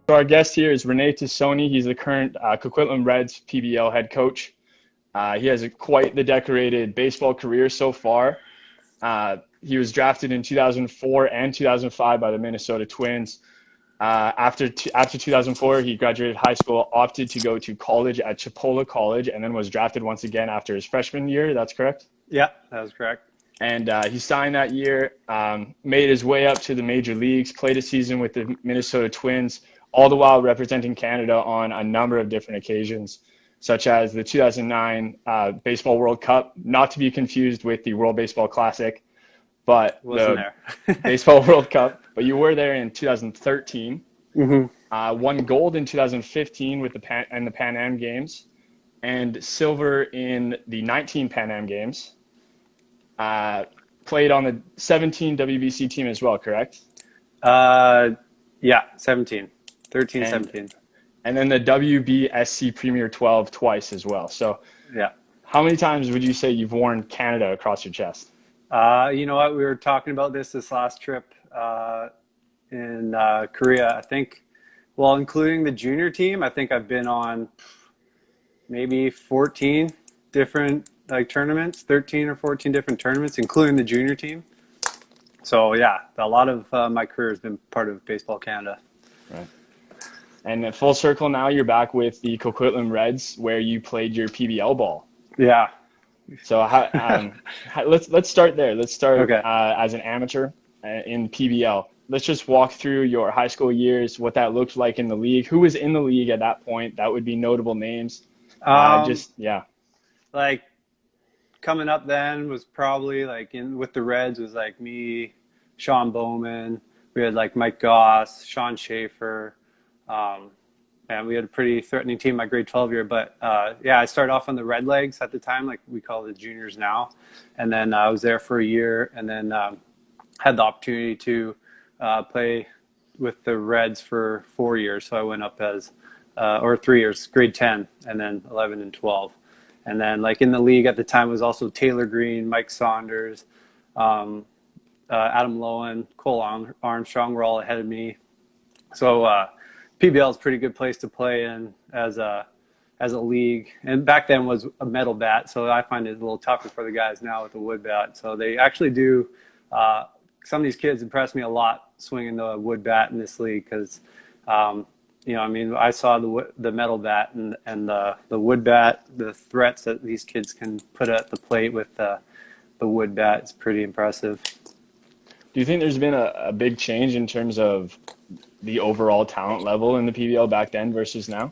So our guest here is Rene Tosoni. He's the current Coquitlam Reds PBL head coach. He has quite the decorated baseball career so far. He was drafted in 2004 and 2005 by the Minnesota Twins. After 2004, he graduated high school, opted to go to college at Chipola College, and then was drafted once again after his freshman year. That's correct? Yeah, that was correct. And he signed that year, made his way up to the major leagues, played a season with the Minnesota Twins, all the while representing Canada on a number of different occasions, such as the 2009 Baseball World Cup, not to be confused with the World Baseball Classic, but Wasn't the there. Baseball World Cup. But you were there in 2013, Mm-hmm. won gold in 2015 with the Pan Am Games, and silver in the 19 Pan Am Games. Played on the 17 WBC team as well, correct? Yeah, 17. 13, And 17. and then the WBSC Premier 12 twice as well. So Yeah. how many times would you say you've worn Canada across your chest? You know what? We were talking about this last trip in Korea. I think, well, including the junior team, I think I've been on maybe 14 different tournaments, 13 or 14 different tournaments, including the junior team. So yeah, a lot of my career has been part of Baseball Canada. Right. And at full circle now, you're back with the Coquitlam Reds, where you played your PBL ball. Yeah. So let's start there. Let's start Okay. as an amateur in PBL. Let's just walk through your high school years, what that looked like in the league. Who was in the league at that point? That would be notable names. Um, Yeah. like coming up then was probably in with the Reds was me, Sean Bowman. We had Mike Goss, Sean Schaefer. Um, and we had a pretty threatening team my grade 12 year. But yeah, I started off on the Red Legs at the time, like we call it the juniors now. And then I was there for a year, and then had the opportunity to play with the Reds for 4 years. So I went up as, or 3 years, grade 10, and then 11 and 12. And then in the league at the time was also Taylor Green, Mike Saunders, um, Adam Lowen, Cole Armstrong were all ahead of me. So PBL is a pretty good place to play in as a league. And back then was a metal bat, so I find it a little tougher for the guys now with the wood bat. So they actually do. Some of these kids impress me a lot swinging the wood bat in this league because, I mean, I saw the metal bat and the wood bat, the threats that these kids can put at the plate with the wood bat is pretty impressive. Do you think there's been a big change in terms of the overall talent level in the PBL back then versus now?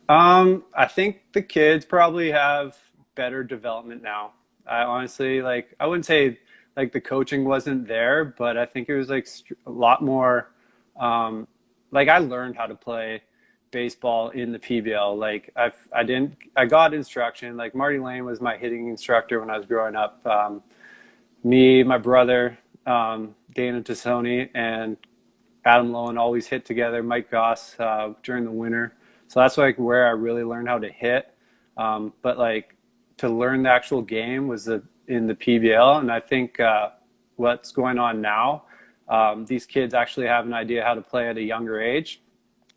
I think the kids probably have better development now. I honestly I wouldn't say the coaching wasn't there, but I think it was a lot more. I learned how to play baseball in the PBL. I got instruction. Marty Lane was my hitting instructor when I was growing up. Me, my brother, Dana Tosoni, and Adam Lowen always hit together. Mike Goss during the winter. So that's where I really learned how to hit. But to learn the actual game was in the PBL, and I think what's going on now. These kids actually have an idea how to play at a younger age,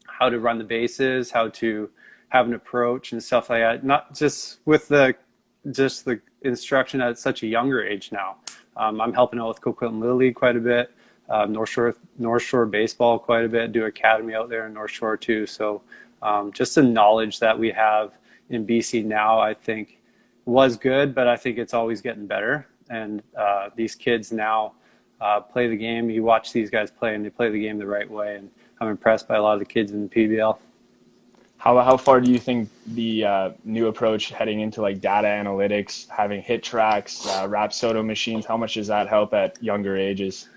how to run the bases, how to have an approach and stuff like that. Not just with the instruction at such a younger age now. I'm helping out with Coquitlam Little League quite a bit, North Shore baseball quite a bit. Do academy out there in North Shore too. So just the knowledge that we have in BC now, I think, was good, but I think it's always getting better. And these kids now play the game. You watch these guys play, and they play the game the right way. And I'm impressed by a lot of the kids in the PBL. How far do you think the new approach heading into data analytics, having hit tracks, Rapsodo machines, how much does that help at younger ages?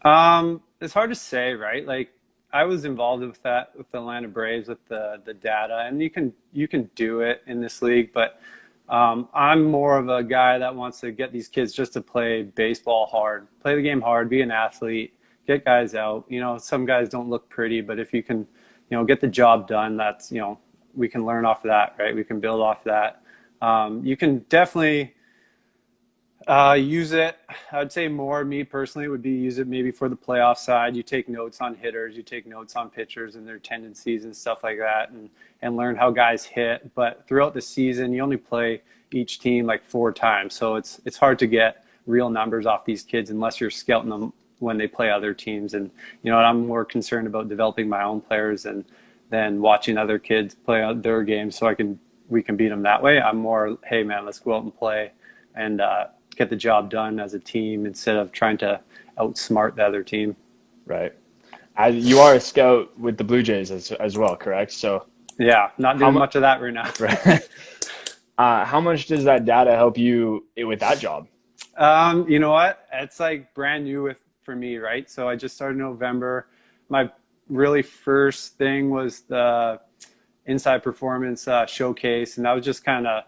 It's hard to say, right? I was involved with that with the Atlanta Braves with the data, and you can do it in this league, but I'm more of a guy that wants to get these kids just to play baseball hard, play the game hard, be an athlete, get guys out. Some guys don't look pretty, but if you can, get the job done, that's, we can learn off of that, right? We can build off of that. You can definitely Use it. I'd say more, me personally, would be use it maybe for the playoff side. You take notes on hitters, you take notes on pitchers and their tendencies and stuff like that, and learn how guys hit. But throughout the season, you only play each team like 4 times. So it's hard to get real numbers off these kids unless you're scouting them when they play other teams. And, I'm more concerned about developing my own players than watching other kids play out their games so we can beat them that way. I'm more, hey, man, let's go out and play and get the job done as a team instead of trying to outsmart the other team. Right. You are a scout with the Blue Jays as well, correct? So Yeah, not doing much of that right now. right. How much does that data help you with that job? You know what? It's like brand new for me, right? So I just started in November. My really first thing was the Inside Performance showcase, and that was just kind of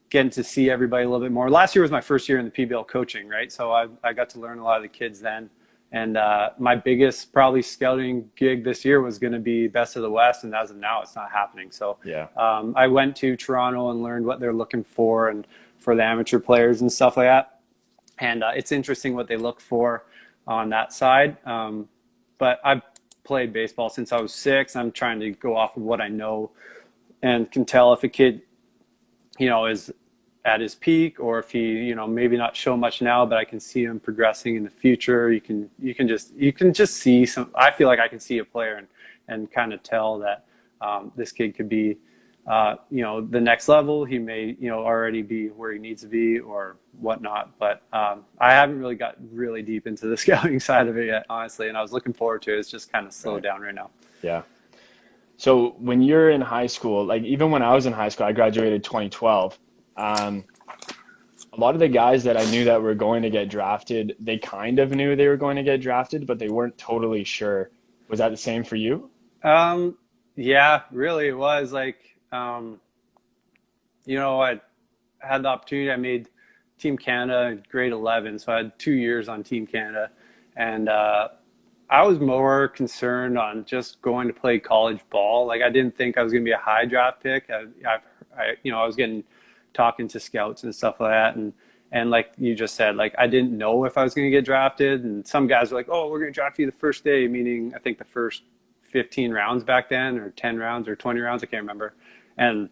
getting to see everybody a little bit more. Last year was my first year in the PBL coaching, right? So I got to learn a lot of the kids then. And my biggest probably scouting gig this year was going to be Best of the West, and as of now, it's not happening. So Yeah. I went to Toronto and learned what they're looking for and for the amateur players and stuff like that. And it's interesting what they look for on that side. But I've played baseball since I was 6. I'm trying to go off of what I know and can tell if a kid, is at his peak, or if he, maybe not show much now, but I can see him progressing in the future. You can just see some. I feel like I can see a player and kind of tell that this kid could be, the next level. He may, already be where he needs to be or whatnot. But I haven't really got really deep into the scouting side of it yet, honestly. And I was looking forward to it. It's just kind of slowed down right now. Yeah. So when you're in high school, like even when I was in high school, I graduated 2012. A lot of the guys that I knew that were going to get drafted, they kind of knew they were going to get drafted, but they weren't totally sure. Was that the same for you? Yeah, really, it was like, I had the opportunity. I made Team Canada in grade 11, so I had 2 years on Team Canada, and I was more concerned on just going to play college ball. Like I didn't think I was going to be a high draft pick. I was talking to scouts and stuff like that, and like you just said, like I didn't know if I was going to get drafted. And some guys were like, "Oh, we're going to draft you the first day," meaning I think the first 15 rounds back then, or 10 rounds, or 20 rounds, I can't remember. And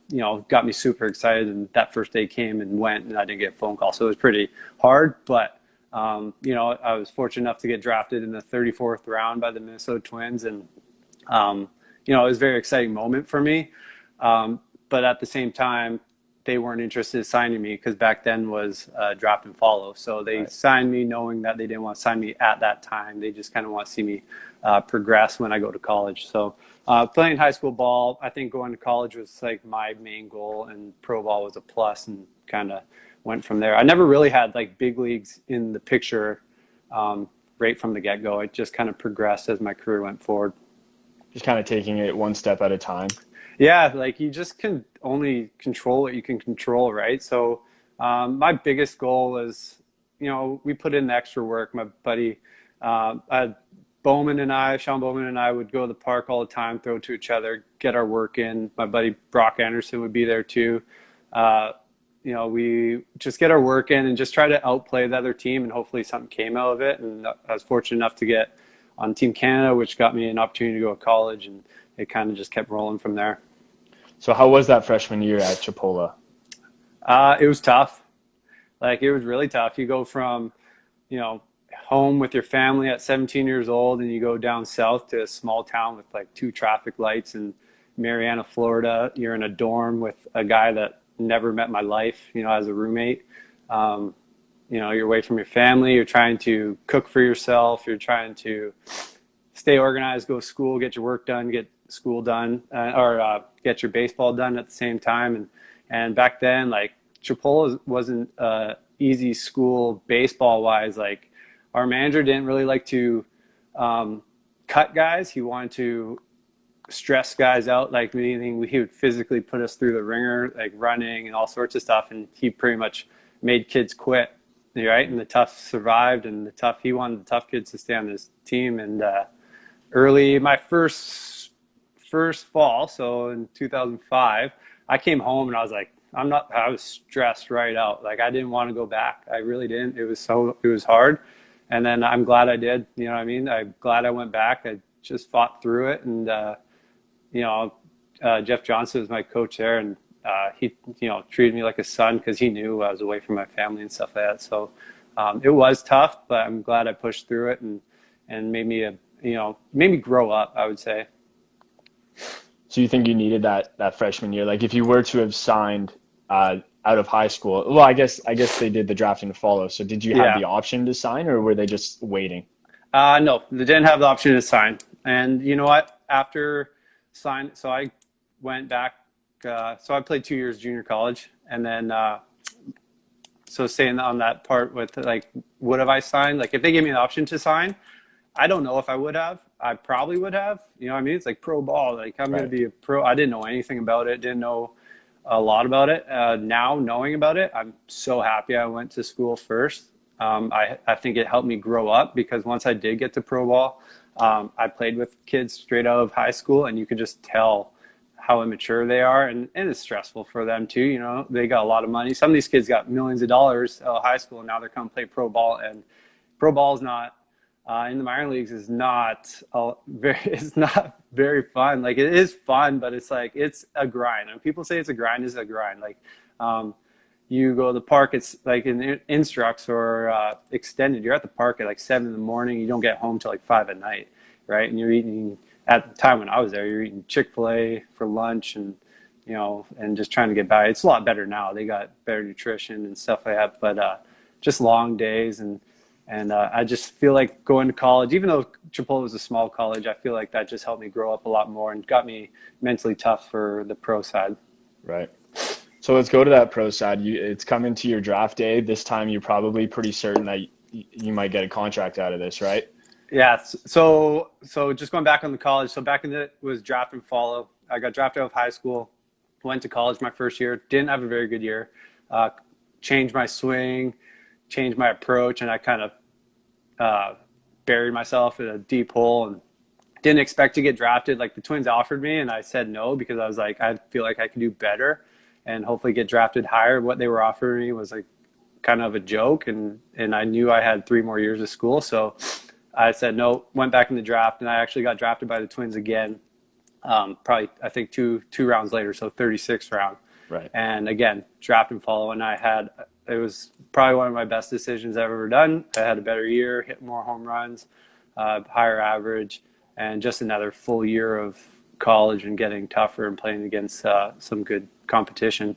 got me super excited. And that first day came and went, and I didn't get a phone call, so it was pretty hard. But I was fortunate enough to get drafted in the 34th round by the Minnesota Twins, and it was a very exciting moment for me. But at the same time, they weren't interested in signing me because back then was draft and follow. So they signed me knowing that they didn't want to sign me at that time. They just kind of want to see me progress when I go to college. So playing high school ball, I think going to college was like my main goal, and pro ball was a plus, and kind of went from there. I never really had like big leagues in the picture right from the get-go. It just kind of progressed as my career went forward. Just kind of taking it one step at a time. Yeah, like you just can only control what you can control, right? So my biggest goal is, we put in the extra work. My buddy, Sean Bowman and I would go to the park all the time, throw to each other, get our work in. My buddy Brock Anderson would be there too. We just get our work in and just try to outplay the other team, and hopefully something came out of it. And I was fortunate enough to get on Team Canada, which got me an opportunity to go to college, and it kind of just kept rolling from there. So how was that freshman year at Chipola? It was tough. Like it was really tough. You go from, home with your family at 17 years old, and you go down south to a small town with like 2 traffic lights in Marianna, Florida. You're in a dorm with a guy that never met in my life, as a roommate. You're away from your family. You're trying to cook for yourself. You're trying to stay organized, go to school, get your work done, get school done, or get your baseball done at the same time. And back then, like Chipola wasn't easy school baseball wise. Like our manager didn't really like to cut guys. He wanted to stress guys out, like meaning he would physically put us through the ringer, like running and all sorts of stuff. And he pretty much made kids quit, right? And the tough survived, and he wanted the tough kids to stay on his team. And my first fall, so in 2005, I came home and I was like, I was stressed right out. Like I didn't want to go back. I really didn't. It was hard. And then I'm glad I did. You know what I mean? I'm glad I went back. I just fought through it. And, you know, Jeff Johnson was my coach there, and he, you know, treated me like a son because he knew I was away from my family and stuff like that. So it was tough, but I'm glad I pushed through it and made me made me grow up, I would say. So you think you needed that freshman year? Like if you were to have signed out of high school, well, I guess they did the drafting to follow. So did you have Yeah. the option to sign, or were they just waiting? No, they didn't have the option to sign. And you know what? After sign, so I went back. So I played 2 years junior college, and then so staying on that part with like, would have I signed? Like if they gave me the option to sign, I don't know if I would have. I probably would have. You know what I mean? It's like pro ball. Like I'm going to Right. be a pro. I didn't know anything about it. Didn't know a lot about it. Now knowing about it, I'm so happy I went to school first. I think it helped me grow up because once I did get to pro ball, I played with kids straight out of high school, and you could just tell how immature they are, and it's stressful for them too. You know, they got a lot of money. Some of these kids got millions of dollars out of high school, and now they're coming to play pro ball, and pro ball is not in the minor leagues is not it's not very fun. Like it is fun, but it's like it's a grind. And people say it's a grind, it's a grind. Like you go to the park, it's like in instructs or extended. You're at the park at like 7 in the morning. You don't get home till like 5 at night, right? And you're eating at the time when I was there. You're eating Chick-fil-A for lunch, and you know, and just trying to get by. It's a lot better now. They got better nutrition and stuff like that. But just long days and I just feel like going to college, even though Chipola was a small college, I feel like that just helped me grow up a lot more and got me mentally tough for the pro side. Right. So let's go to that pro side. It's coming to your draft day. This time you're probably pretty certain that you might get a contract out of this, right? Yeah. So just going back on the college. So back in it was draft and follow. I got drafted out of high school, went to college my first year. Didn't have a very good year. Changed my swing, changed my approach, and I kind of buried myself in a deep hole and didn't expect to get drafted. Like the Twins offered me, and I said no because I was like, I feel like I can do better and hopefully get drafted higher. What they were offering me was like kind of a joke, and I knew I had 3 more years of school, so I said no. Went back in the draft, and I actually got drafted by the Twins again. Probably I think two rounds later, so 36th round. Right. And again, draft and follow, and it was probably one of my best decisions I've ever done. I had a better year, hit more home runs, higher average, and just another full year of college and getting tougher and playing against some good competition.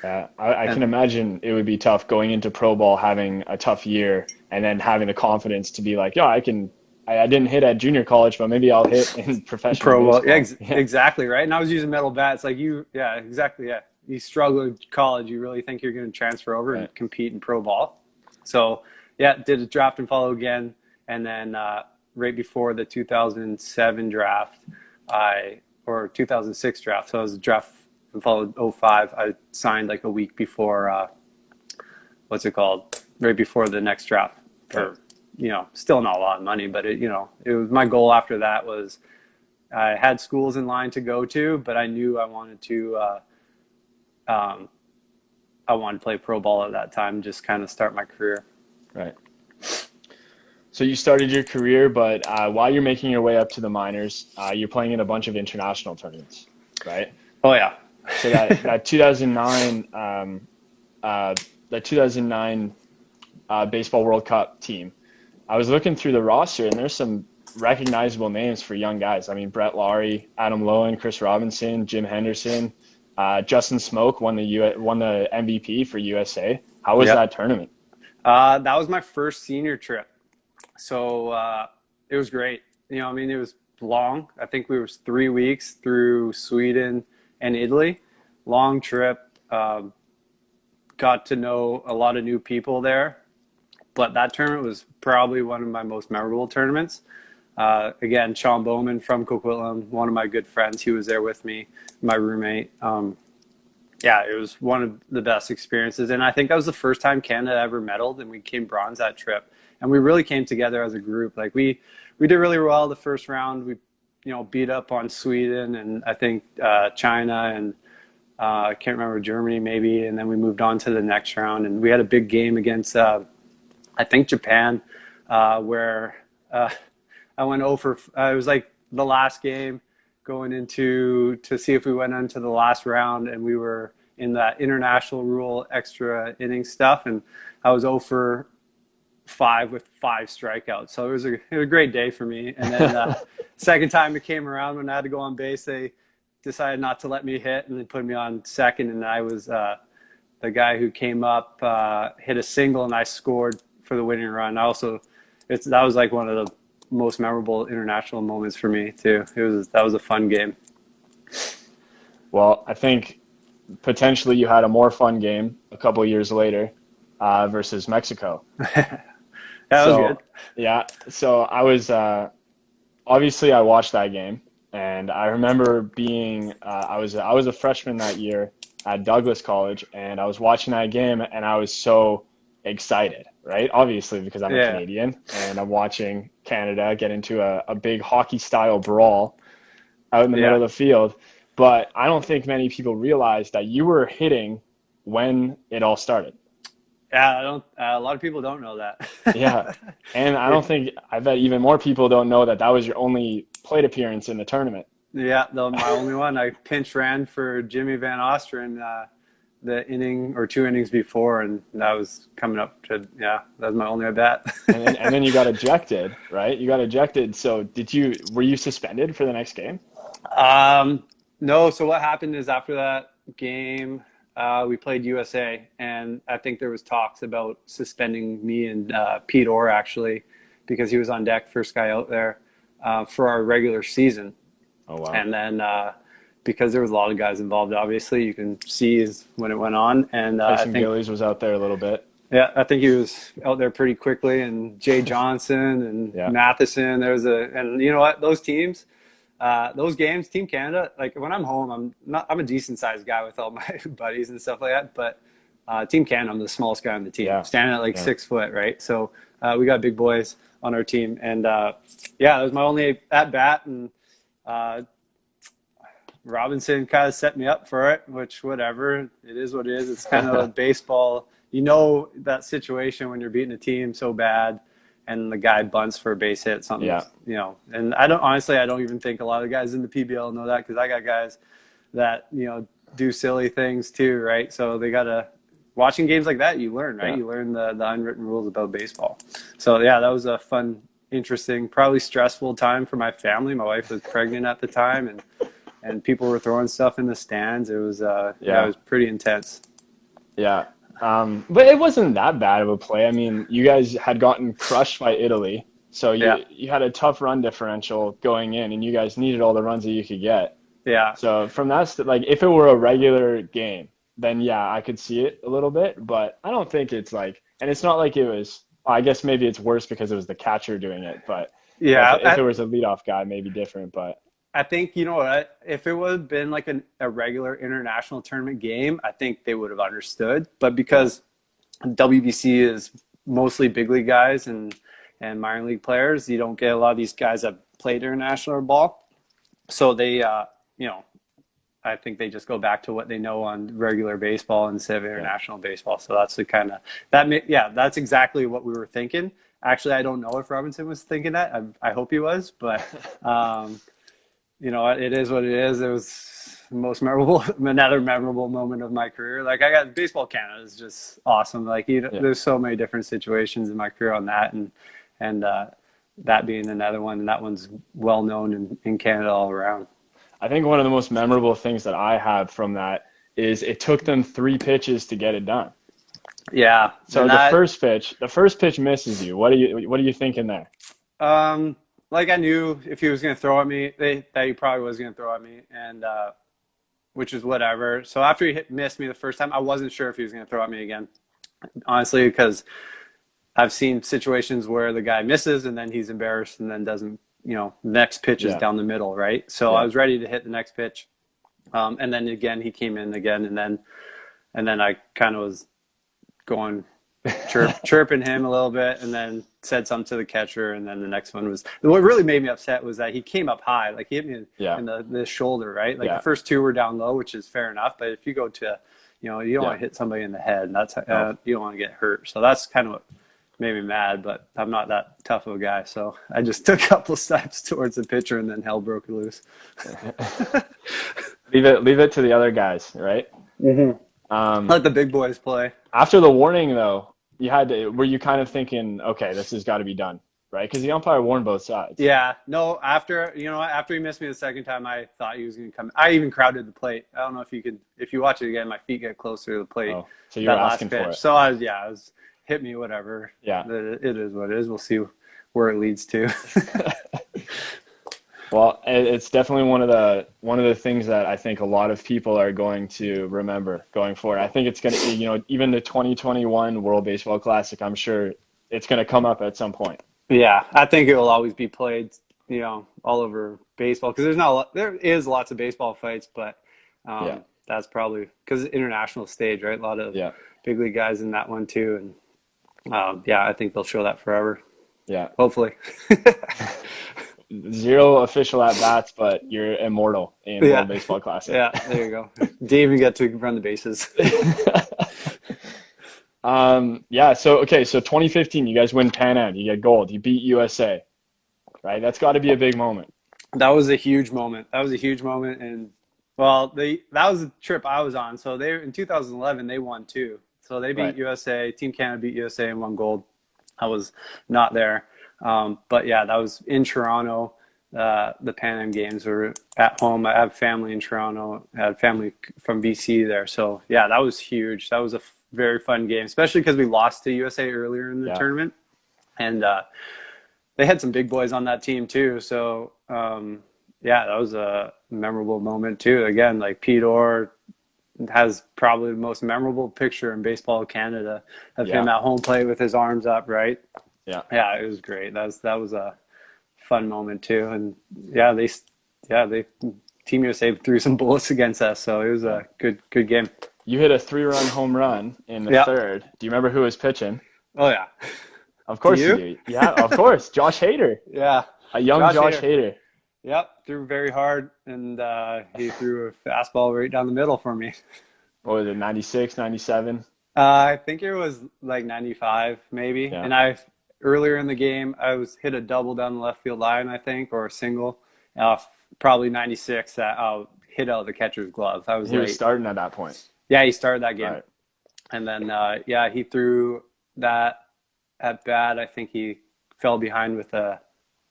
I can imagine it would be tough going into pro ball, having a tough year, and then having the confidence to be like, yeah, I didn't hit at junior college, but maybe I'll hit in professional Pro ball, baseball. Yeah. exactly right. And I was using metal bats, like yeah, exactly, yeah. You struggle in college, you really think you're going to transfer over Right. and compete in pro ball. So yeah, did a draft and follow again, and then right before the 2007 draft, or 2006 draft. So I was a draft and followed '05. I signed like a week before what's it called? Right before the next draft for, you know, still not a lot of money, but it was my goal after that was I had schools in line to go to, but I knew I wanted to play pro ball at that time, just kind of start my career. Right. So you started your career, but while you're making your way up to the minors, you're playing in a bunch of international tournaments, right? Oh yeah. So that 2009 that 2009 Baseball World Cup team, I was looking through the roster, and there's some recognizable names for young guys. I mean, Brett Laurie, Adam Lowen, Chris Robinson, Jim Henderson, Justin Smoke won the MVP for USA. How was Yep. that tournament? That was my first senior trip. So it was great. You know, I mean, it was long. I think we was 3 weeks through Sweden and Italy. Long trip. Got to know a lot of new people there. But that tournament was probably one of my most memorable tournaments. Again, Sean Bowman from Coquitlam, one of my good friends, he was there with me, my roommate. Yeah, it was one of the best experiences. And I think that was the first time Canada ever medaled, and we came bronze that trip. And we really came together as a group. Like we did really well the first round. We, beat up on Sweden and I think China and I can't remember, Germany maybe, and then we moved on to the next round, and we had a big game against I think Japan, where I went over. It was like the last game going into to see if we went into the last round, and we were in that international rule extra inning stuff, and I was 0 for 5 with 5 strikeouts. So it was a great day for me. And then second time it came around when I had to go on base, they decided not to let me hit, and they put me on second, and I was the guy who came up, hit a single, and I scored for the winning run. That was like one of the most memorable international moments for me too. That was a fun game. Well, I think potentially you had a more fun game a couple of years later versus Mexico. That was good. Yeah. So I was obviously I watched that game, and I remember being I was a freshman that year at Douglas College, and I was watching that game, and I was so excited, right? Obviously because I'm a Canadian, and I'm watching Canada get into a big hockey style brawl out in the middle of the field. But I don't think many people realize that you were hitting when it all started. Yeah, a lot of people don't know that. Yeah, and I bet even more people don't know that was your only plate appearance in the tournament. Yeah, my only one. I pinch ran for Jimmy Van Osteren the inning or 2 innings before, and that was coming up to, that was my only at bat. and then you got ejected, right? You got ejected. So were you suspended for the next game? No. So what happened is after that game, we played USA, and I think there was talks about suspending me and Pete Orr, actually, because he was on deck, first guy out there, for our regular season. Oh, wow. And then because there was a lot of guys involved, obviously, you can see when it went on. And I think Gillies was out there a little bit. Yeah, I think he was out there pretty quickly, and Jay Johnson and Matheson. And you know what? Those teams, those games, Team Canada, like when I'm home, I'm a decent sized guy with all my buddies and stuff like that. But Team Canada, I'm the smallest guy on the team, standing at like 6 foot, right? So we got big boys on our team, and that was my only at bat, and Robinson kind of set me up for it, which whatever, it is what it is. It's kind of a baseball. You know that situation when you're beating a team so bad, and the guy bunts for a base hit, something, And I don't even think a lot of guys in the PBL know that, because I got guys that, do silly things too, right? So they got to, watching games like that, you learn, right? Yeah. You learn the unwritten rules about baseball. So that was a fun, interesting, probably stressful time for my family. My wife was pregnant at the time, and people were throwing stuff in the stands. It was, it was pretty intense. Yeah. But it wasn't that bad of a play. I mean, you guys had gotten crushed by Italy, so you had a tough run differential going in, and you guys needed all the runs that you could get. Yeah. So from that, if it were a regular game, then I could see it a little bit, but I don't think it's and it's not like it was. I guess maybe it's worse because it was the catcher doing it, but if it was a leadoff guy, maybe different. But I think, you know what, if it would have been like a regular international tournament game, I think they would have understood. But because WBC is mostly big league guys and minor league players, you don't get a lot of these guys that played international ball. So they, I think they just go back to what they know on regular baseball instead of international baseball. So that's the kind of, that's exactly what we were thinking. Actually, I don't know if Robinson was thinking that. I hope he was, but it is what it is. It was the most memorable, another memorable moment of my career. Like, I got Baseball Canada is just awesome. Like, there's so many different situations in my career on that, and that being another one, and that one's well known in Canada all around. I think one of the most memorable things that I have from that is it took them 3 pitches to get it done. Yeah. So the first pitch misses you. What are you thinking there? Like, I knew if he was going to throw at me, that he probably was going to throw at me, and which is whatever. So after he missed me the first time, I wasn't sure if he was going to throw at me again, honestly, because I've seen situations where the guy misses and then he's embarrassed and then doesn't, next pitch is down the middle, right? So I was ready to hit the next pitch, and then again he came in again, and then I kind of was going, chirping him a little bit, and then said something to the catcher. And then the next one was, what really made me upset was that he came up high, like he hit me in the shoulder, right? Like the first two were down low, which is fair enough. But if you go to, you don't want to hit somebody in the head, and that's you don't want to get hurt. So that's kind of what made me mad. But I'm not that tough of a guy, so I just took a couple steps towards the pitcher, and then hell broke loose. Leave it to the other guys, right? Mm-hmm. Let the big boys play. After the warning, though, were you kind of thinking, okay, this has got to be done, right? Because the umpire warned both sides. Yeah. No, after he missed me the second time, I thought he was going to come. I even crowded the plate. I don't know if you watch it again, my feet get closer to the plate. Oh, so you're asking for it. So I was hit me, whatever. Yeah. It is what it is. We'll see where it leads to. Well, it's definitely one of the things that I think a lot of people are going to remember going forward. I think it's going to, even the 2021 World Baseball Classic, I'm sure it's going to come up at some point. Yeah, I think it will always be played, all over baseball, because there is lots of baseball fights, but that's probably because it's international stage, right? A lot of big league guys in that one too, and I think they'll show that forever. Yeah, hopefully. 0 official at bats, but you're immortal in World Baseball Classic. Yeah, there you go. Didn't even get to run the bases. So 2015, you guys win Pan Am, you get gold, you beat USA, right? That's got to be a big moment. That was a huge moment. And that was the trip I was on. So in 2011 they won too. So they beat USA. Team Canada beat USA and won gold. I was not there. But that was in Toronto. The Pan Am games were at home. I have family in Toronto. I had family from BC there. So that was huge. That was a very fun game, especially because we lost to USA earlier in the tournament. And they had some big boys on that team too. So that was a memorable moment too. Again, like Pete Orr has probably the most memorable picture in Baseball Canada of him at home plate with his arms up, right? Yeah, it was great. That was a fun moment too. And they Team USA threw some bullets against us, so it was a good game. You hit a 3-run home run in the third. Do you remember who was pitching? Oh yeah, of course you do. Yeah, of course, Josh Hader. Yeah, a young Josh Hader. Yep, threw very hard, and he threw a fastball right down the middle for me. What was it, 96, 97? I think it was like 95 maybe, and earlier in the game, I hit a double down the left field line, I think, or a single. Probably 96 that hit out of the catcher's glove. He was starting at that point. Yeah, he started that game. Right. And then, he threw that at bat. I think he fell behind with a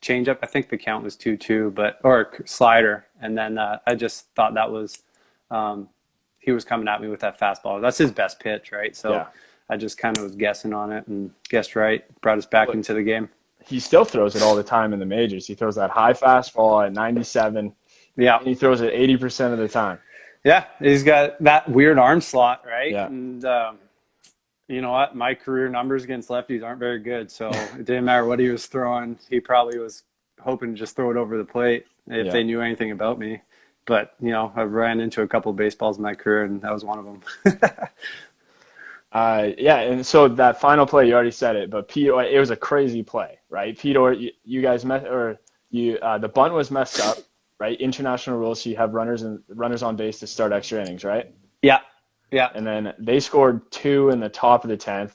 changeup. I think the count was 2-2, or slider. And then I just thought that was he was coming at me with that fastball. That's his best pitch, right? So I just kind of was guessing on it and guessed right. Brought us back into the game. He still throws it all the time in the majors. He throws that high fastball at 97. Yeah. And he throws it 80% of the time. Yeah. He's got that weird arm slot, right? Yeah. And you know what? My career numbers against lefties aren't very good. So it didn't matter what he was throwing. He probably was hoping to just throw it over the plate if they knew anything about me. But, I've ran into a couple of baseballs in my career, and that was one of them. And so that final play, you already said it, but Pete, it was a crazy play, right? Pete, you guys the bunt was messed up, right? International rules, so you have runners on base to start extra innings, right? Yeah, yeah. And then they scored 2 in the top of the 10th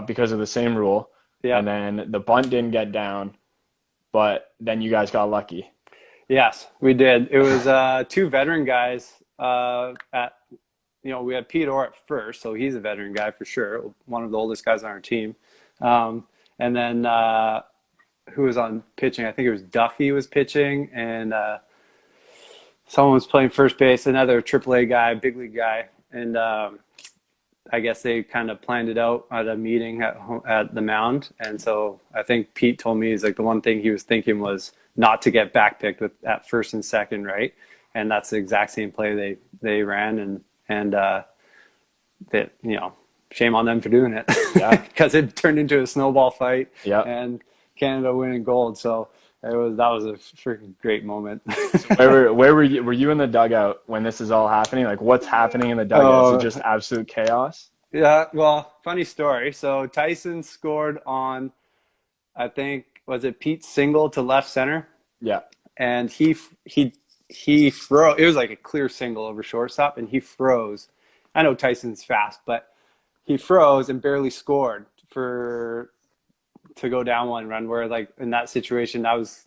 because of the same rule. Yeah. And then the bunt didn't get down, but then you guys got lucky. Yes, we did. It was 2 veteran guys we had Pete Orr at first, so he's a veteran guy for sure, one of the oldest guys on our team. And then who was on pitching? I think it was Duffy was pitching, and someone was playing first base, another AAA guy, big league guy. And I guess they kind of planned it out at a meeting at the mound. And so I think Pete told me the one thing he was thinking was not to get backpicked at first and second, right? And that's the exact same play they ran, and that shame on them for doing it. Yeah, because it turned into a snowball fight. Yeah, and Canada winning gold. So that was a freaking great moment. So where were you in the dugout when this is all happening? Like, what's happening in the dugout? Is it just absolute chaos? Yeah, well, funny story. So Tyson scored on, I think, was it Pete's single to left center? Yeah. And he froze. It was like a clear single over shortstop, and he froze. I know Tyson's fast, but he froze and barely scored for to go down one run. Where like in that situation, I was,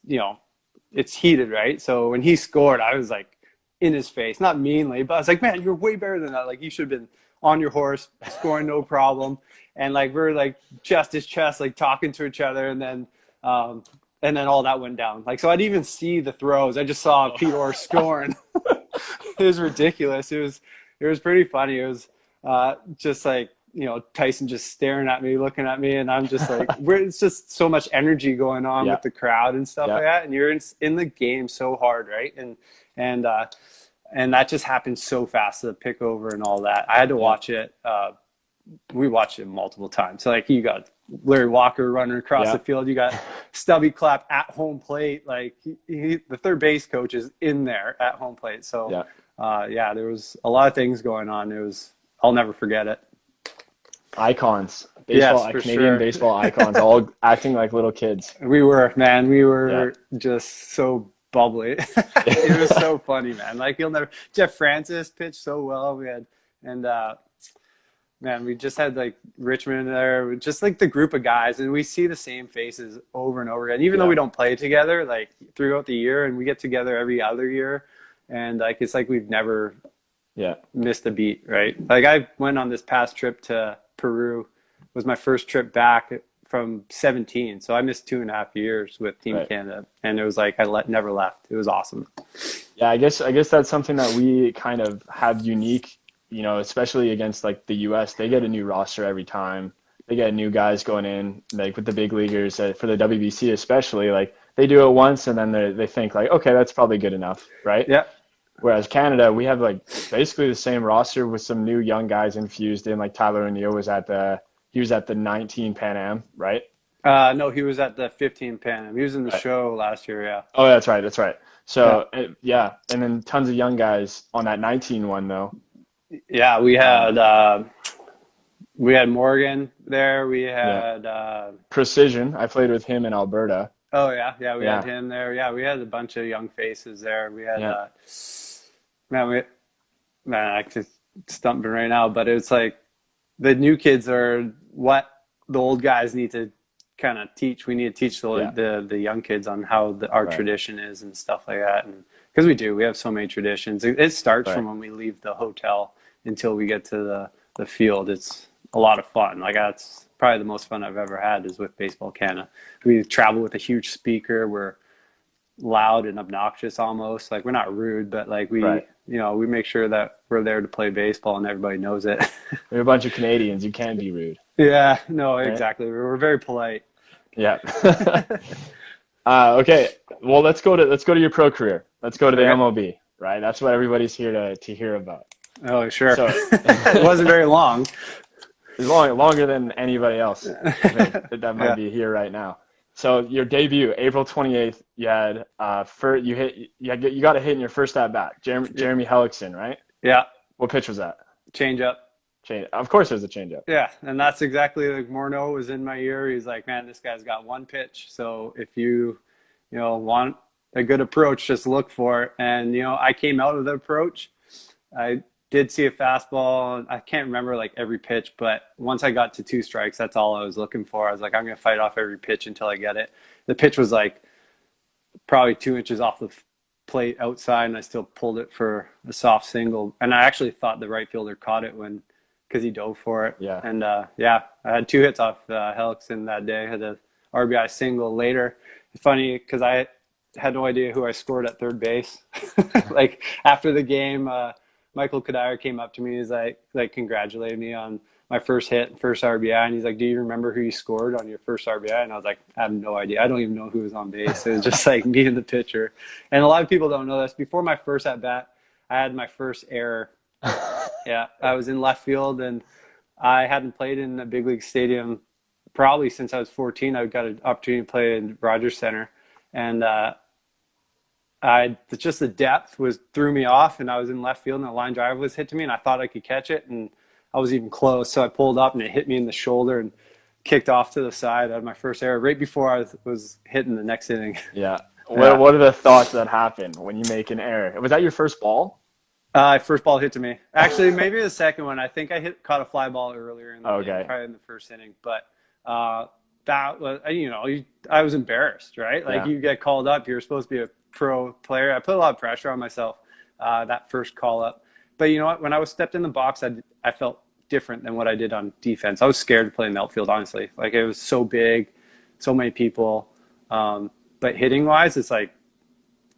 it's heated, right? So when he scored, I was like in his face, not meanly, but I was like, man, you're way better than that. Like you should have been on your horse, scoring no problem. And like we're like chest to chest, like talking to each other, um, and then all that went down. Like so, I didn't even see the throws. I just saw Pete Orr scoring. It was ridiculous. It was pretty funny. It was just like Tyson just staring at me, looking at me, and I'm just like, it's just so much energy going on Yeah. with the crowd and stuff Yeah. like that, and you're in the game so hard, right? And and that just happened so fast, the pick over and all that. I had to watch it. We watched it multiple times. So like you got Larry Walker running across Yeah. the field. You got Stubby Clapp at home plate. Like the third base coach is in there at home plate. So Yeah. yeah, there was a lot of things going on. I'll never forget it. Icons. Yes, Baseball, for Canadian sure. baseball icons, all acting like little kids. We Yeah. were just so bubbly. It was so funny, man. Like you'll never. Jeff Francis pitched so well. We had and man, we just had like Richmond there, just like the group of guys, and we see the same faces over and over again. Even though Yeah. we don't play together, like throughout the year, and we get together every other year, and like it's like we've never Yeah. missed a beat, right? Like I went on this past trip to Peru. It was my first trip back from 17, so I missed 2.5 years with Team Right. Canada, and it was like never left. It was awesome. Yeah, I guess that's something that we kind of have unique, especially against like the US. They get a new roster every time. They get new guys going in, like with the big leaguers for the WBC especially. Like they do it once and then they think like, okay, that's probably good enough, right? Yeah. Whereas Canada, we have like basically the same roster with some new young guys infused in. Like Tyler O'Neill he was at the 19 Pan Am, right? No, he was at the 15 Pan Am. He was in the Right. show last year. Yeah. Oh, that's right, that's right. Yeah. So yeah, and then tons of young guys on that 19 one though. Yeah. Um, We had Morgan there. We yeah, had Precision. I played with him in Alberta. oh yeah, we had Yeah, him there. Yeah, we had a bunch of young faces there. We had yeah, man, I just stumping right now, but it's like the new kids are what the old guys need to kind of teach. We need to teach yeah. the young kids on how our Right, tradition is and stuff like that. And because we have so many traditions. It starts right. from when we leave the hotel until we get to the field. It's a lot of fun. Like that's probably the most fun I've ever had is with Baseball Canada. We travel with a huge speaker. We're loud and obnoxious almost. Like we're not rude, but like Right. we make sure that we're there to play baseball and everybody knows it. We're a bunch of Canadians. You can't be rude, Yeah, no, right? exactly. We're very polite. Yeah. Okay. Well, let's go to your pro career. Let's go to the Okay. MLB, right? That's what everybody's here to hear about. Oh, sure. So It wasn't very long. it's longer than anybody else I think, that might Yeah. be here right now. So your debut, April 28th, you had you got a hit in your first at bat. Jeremy Hellickson, right? Yeah. What pitch was that? Change up. Of course, it was a changeup. Yeah, and that's exactly like Morneau was in my ear. He's like, man, this guy's got one pitch. So if you want a good approach, just look for it. And I came out of the approach. I did see a fastball. I can't remember like every pitch, but once I got to 2 strikes, that's all I was looking for. I was like, I'm going to fight off every pitch until I get it. The pitch was like probably 2 inches off the plate outside, and I still pulled it for a soft single. And I actually thought the right fielder caught it because he dove for it. Yeah. And yeah, I had 2 hits off Hellickson that day. I had a RBI single later. It's funny because I had no idea who I scored at third base. Like after the game, Michael Kadire came up to me. He's like congratulated me on my first hit and first RBI, and he's like, "Do you remember who you scored on your first RBI?" And I was like, "I have no idea. I don't even know who was on base." It was just like me and the pitcher. And a lot of people don't know this. Before my first at bat, I had my first error. Yeah, I was in left field, and I hadn't played in a big league stadium probably since I was 14. I got an opportunity to play in Rogers Center, and just the depth threw me off, and I was in left field, and the line drive was hit to me, and I thought I could catch it, and I was even close. So I pulled up and it hit me in the shoulder and kicked off to the side. I had my first error right before I was hitting the next inning. Yeah. Yeah. What are the thoughts that happen when you make an error? Was that your first ball? First ball hit to me. Actually, maybe the second one. I think I caught a fly ball earlier in the game, probably in the first inning. But that was, I was embarrassed, right? Like you get called up, you're supposed to be a pro player. I put a lot of pressure on myself that first call up. But you know what? When I was stepped in the box, I felt different than what I did on defense. I was scared to play in the outfield, honestly. Like it was so big, so many people. But hitting wise, it's like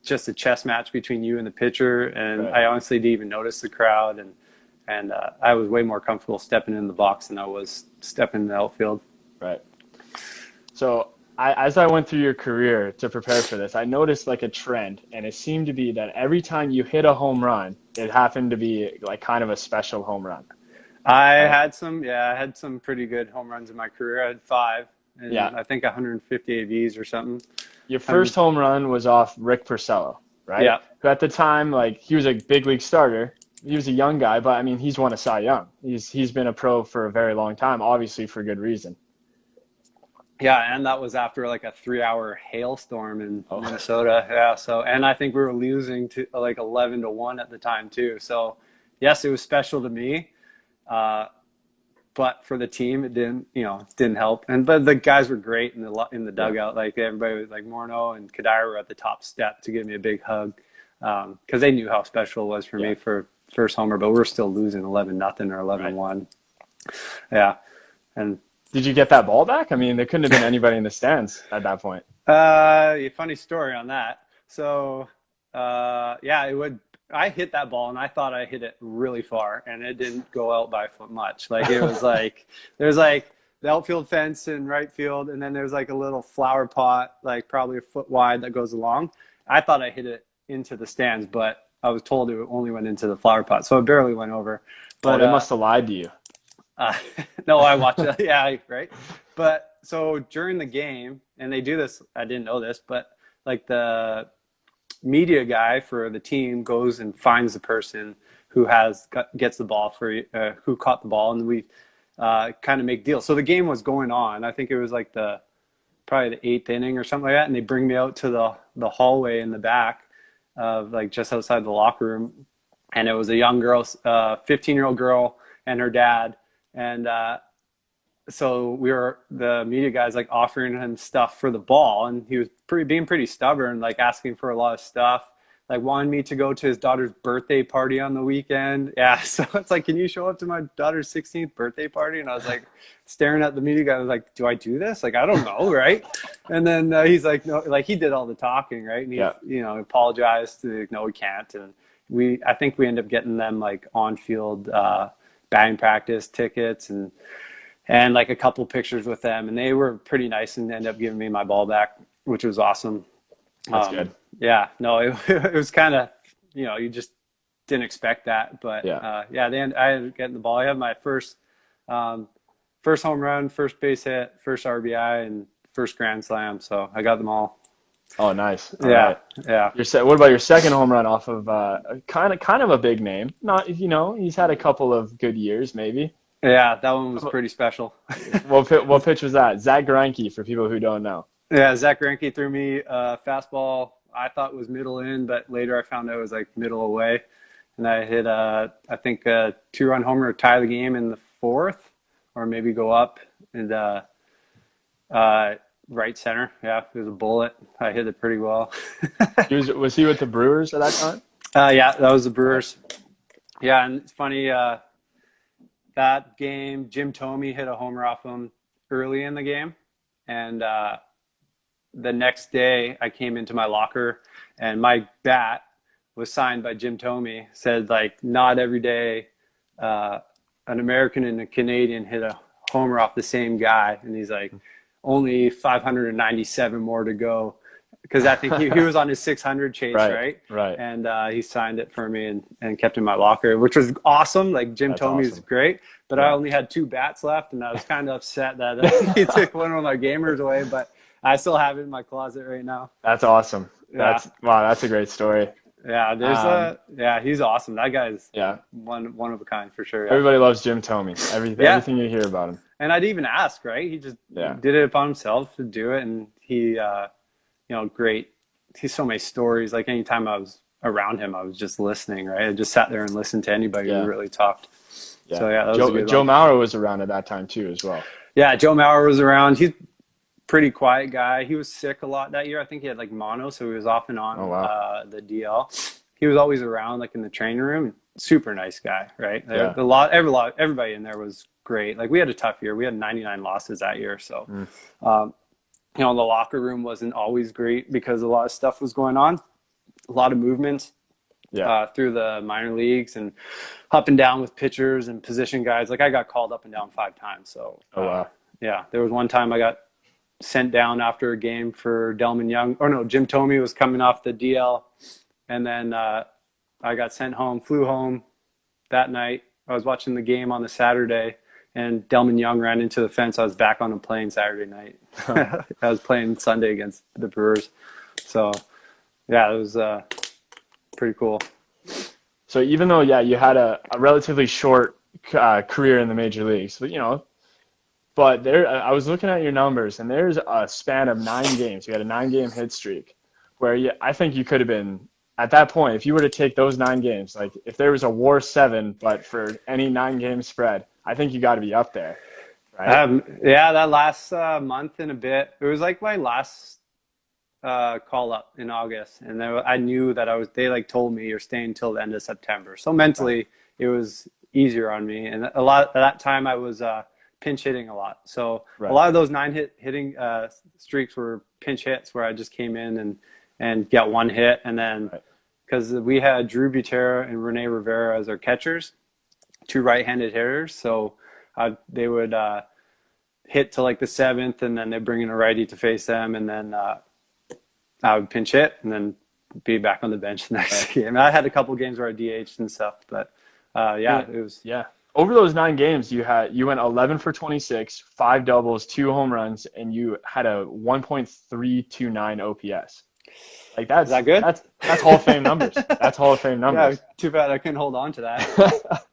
just a chess match between you and the pitcher, and I honestly didn't even notice the crowd, and I was way more comfortable stepping in the box than I was stepping in the outfield. Right. So as I went through your career to prepare for this, I noticed like a trend, and it seemed to be that every time you hit a home run, it happened to be like kind of a special home run. I had some pretty good home runs in my career. I had 5, and I think 150 AVs or something. Your first home run was off Rick Porcello, right? Yeah. Who at the time, like, he was a big league starter. He was a young guy, but I mean, he's won a Cy Young. He's been a pro for a very long time, obviously for good reason. Yeah, and that was after like a 3-hour hailstorm in Minnesota. Yeah, so and I think we were losing to like 11-1 at the time too. So yes, it was special to me. But for the team, it didn't help. But the guys were great in the dugout. Like everybody was like Morneau and Kadire were at the top step to give me a big hug because they knew how special it was for me for first homer. But we're still losing 11-0 or 11-1. Yeah, and did you get that ball back? I mean, there couldn't have been anybody in the stands at that point. A funny story on that. So it would. I hit that ball and I thought I hit it really far and it didn't go out by much. Like it was like, there's like the outfield fence in right field. And then there's like a little flower pot, like probably a foot wide that goes along. I thought I hit it into the stands, but I was told it only went into the flower pot. So it barely went over. But they must have lied to you. No, I watched it. Yeah. Right. But so during the game, and they do this, I didn't know this, but like the media guy for the team goes and finds the person who gets the ball who caught the ball, and we kind of make deals. So the game was going on. I think it was like probably the 8th inning or something like that, and they bring me out to the hallway in the back of like just outside the locker room, and it was a young girl, 15-year-old girl, and her dad, and so the media guys like offering him stuff for the ball, and he was being pretty stubborn, like asking for a lot of stuff, like wanting me to go to his daughter's birthday party on the weekend. Yeah, so it's like, can you show up to my daughter's 16th birthday party? And I was like staring at the media guy. I was like, do I do this? Like, I don't know, right? And then he's like, no, like he did all the talking, right? And he, apologized to, no, we can't. And I think we ended up getting them like on-field batting practice tickets and like a couple pictures with them, and they were pretty nice and ended up giving me my ball back, which was awesome. That's good. Yeah, no, it was kind of, you just didn't expect that, but I ended up getting the ball. I had my first home run, first base hit, first RBI, and first grand slam. So I got them all. Oh, nice. All yeah, right. Yeah. What about your second home run off of kind of a big name? Not, he's had a couple of good years, maybe. Yeah, that one was pretty special. What pitch was that? Zack Greinke, for people who don't know. Yeah, Zack Greinke threw me a fastball I thought was middle in, but later I found out it was like middle away. And I hit, I think, a 2-run homer to tie the game in the 4th, or maybe go up. And right center. Yeah, it was a bullet. I hit it pretty well. Was he with the Brewers at that time? Yeah, that was the Brewers. Yeah, and it's funny, that game, Jim Thome hit a homer off him early in the game. And the next day I came into my locker and my bat was signed by Jim Thome. Said like, not every day an American and a Canadian hit a homer off the same guy. And he's like, only 597 more to go. Because I think he was on his 600 chase, right? Right. And he signed it for me and kept it in my locker, which was awesome. Like Jim Thome is great, but I only had 2 bats left, and I was kind of upset that he took one of my gamers away. But I still have it in my closet right now. That's awesome. Yeah. Wow, that's a great story. Yeah, he's awesome. That guy's Yeah, one of a kind for sure. Yeah. everybody loves Jim Thome. Yeah. Everything you hear about him. And I'd even ask, right? He just Yeah, did it upon himself to do it, and he, great. He's so many stories. Like anytime I was around him, I was just listening, right? I just sat there and listened to anybody who yeah, really talked. yeah. So yeah, that was a good Joe one. Mauer was around at that time too, as well. Yeah, Joe Mauer was around. He's a pretty quiet guy. He was sick a lot that year. I think he had like mono, so he was off and on Oh wow. the DL. He was always around, like in the training room. Super nice guy, right? Yeah. Everybody in there was great. Like we had a tough year. We had 99 losses that year, so the locker room wasn't always great because a lot of stuff was going on, a lot of movement through the minor leagues and up and down with pitchers and position guys. Like I got called up and down 5 times. So Wow. Yeah, there was one time I got sent down after a game for Delman Young. Or no, Jim Thome was coming off the DL, and then I got sent home. Flew home that night. I was watching the game on the Saturday, and Delman Young ran into the fence. I was back on a plane Saturday night. I was playing Sunday against the Brewers. So, yeah, it was pretty cool. So even though, you had a relatively short career in the major leagues, but there, I was looking at your numbers, and there's a span of 9 games. You had a 9-game hit streak where I think you could have been, at that point, if you were to take those 9 games, like if there was a WAR 7, but for any 9-game spread, I think you got to be up there, right? That last month and a bit, it was like my last call up in August, and then I knew that they told me you're staying till the end of September. So mentally, It was easier on me, and a lot at that time I was pinch hitting a lot. So a lot of those 9 hitting streaks were pinch hits where I just came in and get 1 hit, and then because we had Drew Butera and Rene Rivera as our catchers, 2 right-handed hitters, so they would hit to like the 7th, and then they'd bring in a righty to face them, and then I would pinch hit and then be back on the bench the next game. I had a couple games where I DH'd and stuff, but it was Over those 9 games, you went 11 for 26, 5 doubles, 2 home runs, and you had a 1.329 OPS. Like Is that good? That's Hall of Fame numbers. That's Hall of Fame numbers. Yeah, too bad I couldn't hold on to that.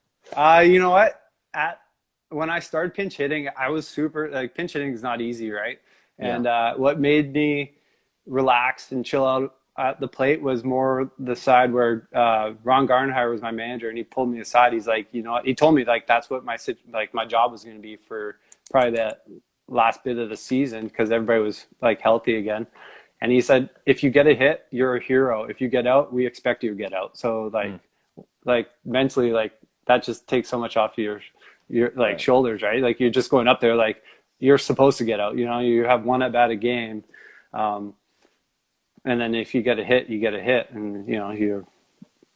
You know what? When I started pinch hitting, I was super pinch hitting is not easy, right? And what made me relax and chill out at the plate was more the side where Ron Gardenhire was my manager, and he pulled me aside. He's like, he told me that's what my job was going to be for probably that last bit of the season because everybody was healthy again. And he said, if you get a hit, you're a hero. If you get out, we expect you to get out. So mentally, that just takes so much off your shoulders, right? You're just going up there, you're supposed to get out. You have 1 at bat a game. And then if you get a hit, you get a hit, and you're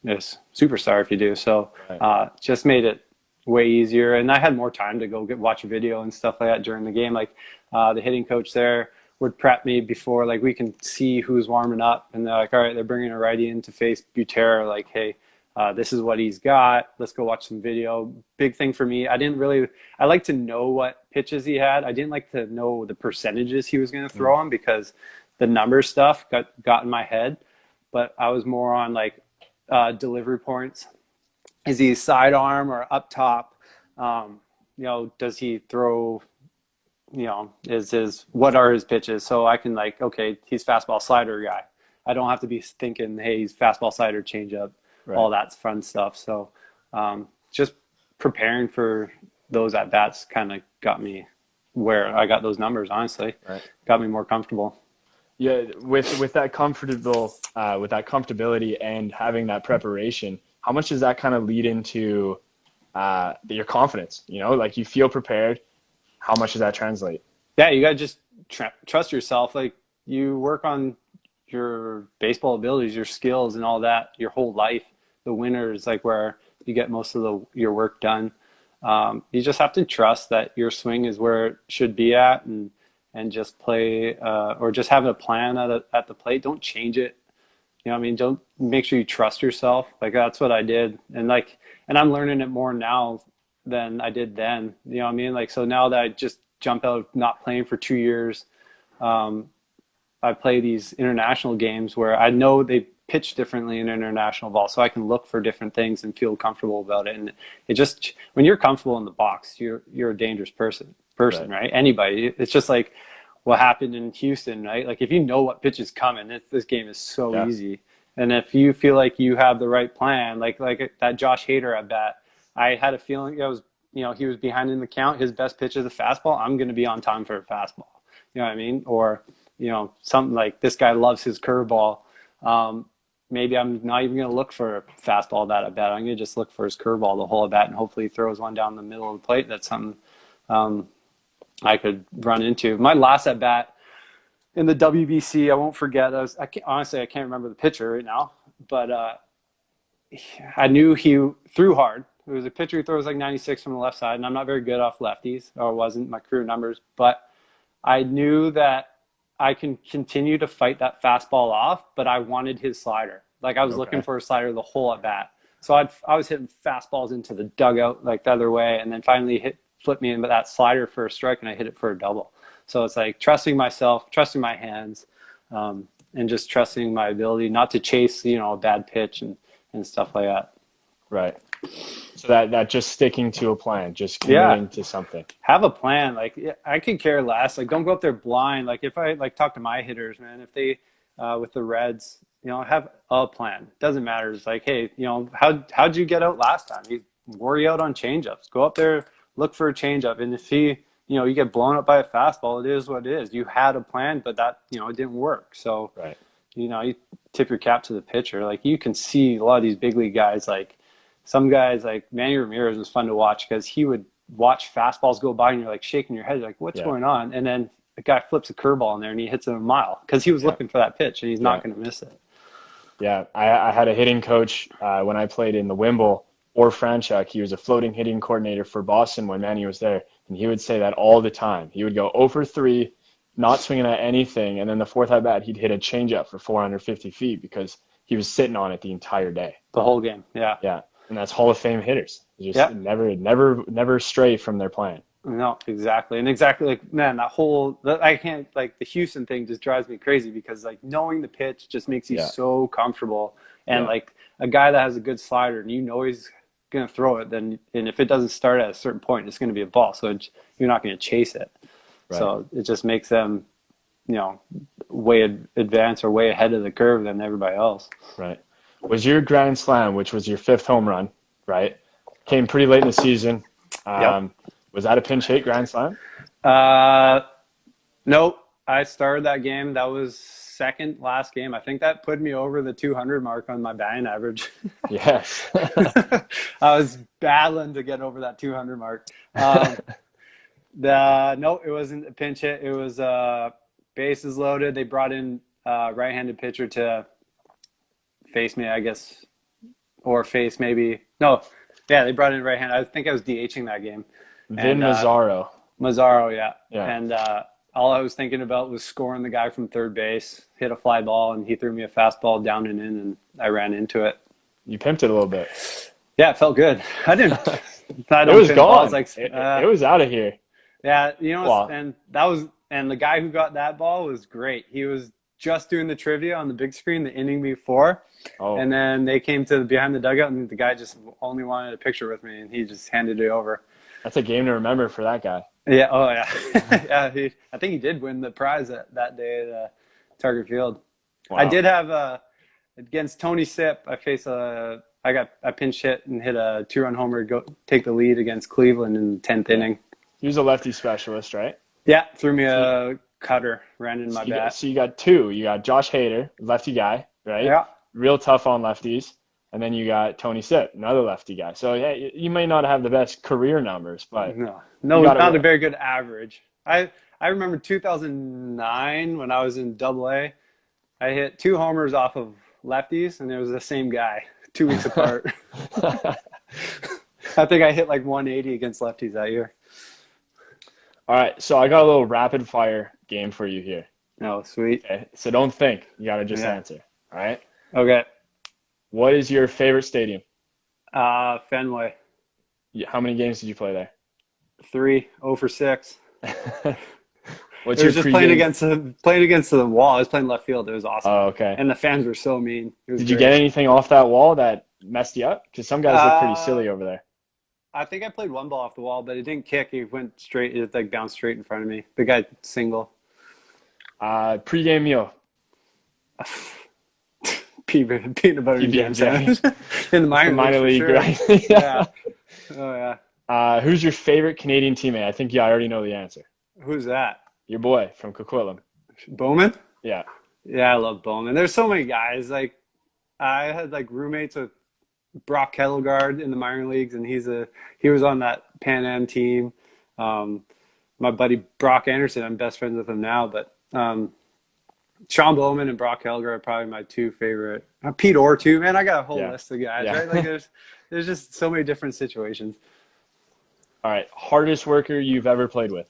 this superstar if you do. So just made it way easier, and I had more time to go watch a video and stuff like that during the game. The hitting coach there would prep me before, we can see who's warming up, and they're like, all right, they're bringing a righty in to face Butera. Hey, this is what he's got. Let's go watch some video. Big thing for me, I like to know what pitches he had. I didn't like to know the percentages he was going to throw on because the number stuff got in my head, but I was more on delivery points. Is he sidearm or up top? Does he throw, what are his pitches? So I can okay, he's fastball slider guy. I don't have to be thinking, hey, he's fastball slider changeup, all that fun stuff. So just preparing for those at bats kind of got me where I got those numbers, honestly. Got me more comfortable. Yeah, with that comfortability and having that preparation, how much does that kind of lead into your confidence? You feel prepared. How much does that translate? Yeah, you got to just trust yourself. You work on your baseball abilities, your skills, and all that your whole life. The winter is where you get most of your work done. You just have to trust that your swing is where it should be at, and just play or just have a plan at the plate. Don't change it. Don't make sure you trust yourself. That's what I did. And I'm learning it more now than I did then. So now that I just jumped out of not playing for 2 years, I play these international games where I know they pitch differently in international ball, so I can look for different things and feel comfortable about it. And it just, when you're comfortable in the box, you're a dangerous person, Right. right? Anybody. It's just like what happened in Houston, right? Like if you know what pitch is coming, this game is so Yeah. easy. And if you feel like you have the right plan, like that Josh Hader at bat, I had a feeling he was behind in the count. His best pitch is a fastball. I'm going to be on time for a fastball. You know what I mean? Or, something like this guy loves his curveball. Maybe I'm not even going to look for a fastball that at bat. I'm going to just look for his curveball the whole at bat, and hopefully he throws one down the middle of the plate. That's something I could run into. My last at bat in the WBC, I won't forget. Honestly, I can't remember the pitcher right now, but I knew he threw hard. It was a pitcher who throws like 96 from the left side, and I'm not very good off lefties, or wasn't my career numbers, but I knew that I can continue to fight that fastball off, but I wanted his slider. Like I was looking for a slider the whole at bat. So I was hitting fastballs into the dugout like the other way, and then finally flipped me into that slider for a strike, and I hit it for a double. So it's like trusting myself, trusting my hands, and just trusting my ability not to chase, a bad pitch and stuff like that. Right. So that just sticking to a plan, just committing to something. Have a plan. Like I could care less. Like don't go up there blind. Like if I talk to my hitters, man, if they with the Reds, have a plan. Doesn't matter. It's like, hey, how'd you get out last time? You worry out on changeups. Go up there, look for a changeup, and if you get blown up by a fastball, it is what it is. You had a plan, but that it didn't work. So right. You tip your cap to the pitcher. Like you can see a lot of these big league guys, like some guys like Manny Ramirez was fun to watch because he would watch fastballs go by and you're like shaking your head, like what's going on? And then the guy flips a curveball in there and he hits it a mile because he was looking for that pitch and he's not going to miss it. Yeah, I had a hitting coach when I played in the Wimble or Franchuk. He was a floating hitting coordinator for Boston when Manny was there, and he would say that all the time. He would go 0 for 3, not swinging at anything, and then the fourth at bat he'd hit a changeup for 450 feet because he was sitting on it the entire day. The whole game, yeah. Yeah. And that's Hall of Fame hitters. They just never stray from their plan. No, exactly. And exactly like, man, the Houston thing just drives me crazy because like knowing the pitch just makes you so comfortable. And like a guy that has a good slider and he's going to throw it, and if it doesn't start at a certain point, it's going to be a ball. So you're not going to chase it. Right. So it just makes them, way advanced or way ahead of the curve than everybody else. Right. Was your grand slam, which was your 5th home run, right? Came pretty late in the season. Was that a pinch hit grand slam? Nope. I started that game. That was second last game. I think that put me over the 200 mark on my batting average. Yes. I was battling to get over that 200 mark. No, it wasn't a pinch hit. It was bases loaded. They brought in a right-handed pitcher to face me, I guess, or face maybe. No, yeah, they brought in right-handed. I think I was DHing that game. Vin Mazzaro. Mazzaro, yeah. And all I was thinking about was scoring the guy from third base, hit a fly ball, and he threw me a fastball down and in, and I ran into it. You pimped it a little bit. Yeah, it felt good. I didn't. It was gone. It was out of here. Yeah, and the guy who got that ball was great. He was just doing the trivia on the big screen the inning before, and then they came to behind the dugout, and the guy just only wanted a picture with me, and he just handed it over. That's a game to remember for that guy. Yeah. Oh, yeah. Yeah. I think he did win the prize that day at Target Field. Wow. I did have against Tony Sipp. I pinch hit and hit a 2-run homer, take the lead against Cleveland in the 10th inning. He was a lefty specialist, right? Yeah, threw me a cutter, ran in my bat. So you got two. You got Josh Hader, lefty guy, right? Yeah. Real tough on lefties. And then you got Tony Sipp, another lefty guy. So yeah, you may not have the best career numbers, but no, not a very good average. I remember 2009 when I was in AA. I hit 2 homers off of lefties, and it was the same guy 2 weeks apart. I think I hit like 180 against lefties that year. All right, so I got a little rapid fire game for you here. Oh, sweet. Okay, so don't think. You got to just answer. All right? Okay. What is your favorite stadium? Fenway. How many games did you play there? 3, 0 for 6. What's It your was just playing pregame? against the wall. I was playing left field. It was awesome, Oh, okay. and the fans were so mean. It was Did you get great. anything off that wall that messed you up? Because some guys look pretty Uh, silly over there. I think I played one ball off the wall, but it didn't kick. It went straight. It like bounced straight in front of me. The guy single. Pregame meal, Peanut butter and PB jam and J. sandwich in the It's the minor leagues minor for league, sure. right? Yeah. Yeah. Oh yeah. Who's your favorite Canadian teammate? I think I already know the answer. Who's that? Your boy from Coquitlam. Bowman? Yeah. Yeah, I love Bowman. There's so many guys. Like I had like roommates with Brock Kettleguard in the minor leagues, and he was on that Pan Am team. Um, my buddy Brock Anderson, I'm best friends with him now, but Sean Bowman and Brock Kettleguard are probably my two favorite. Pete Orr too, man. I got a whole Yeah. list of guys, Yeah. right? Like there's just so many different situations. All right. Hardest worker you've ever played with?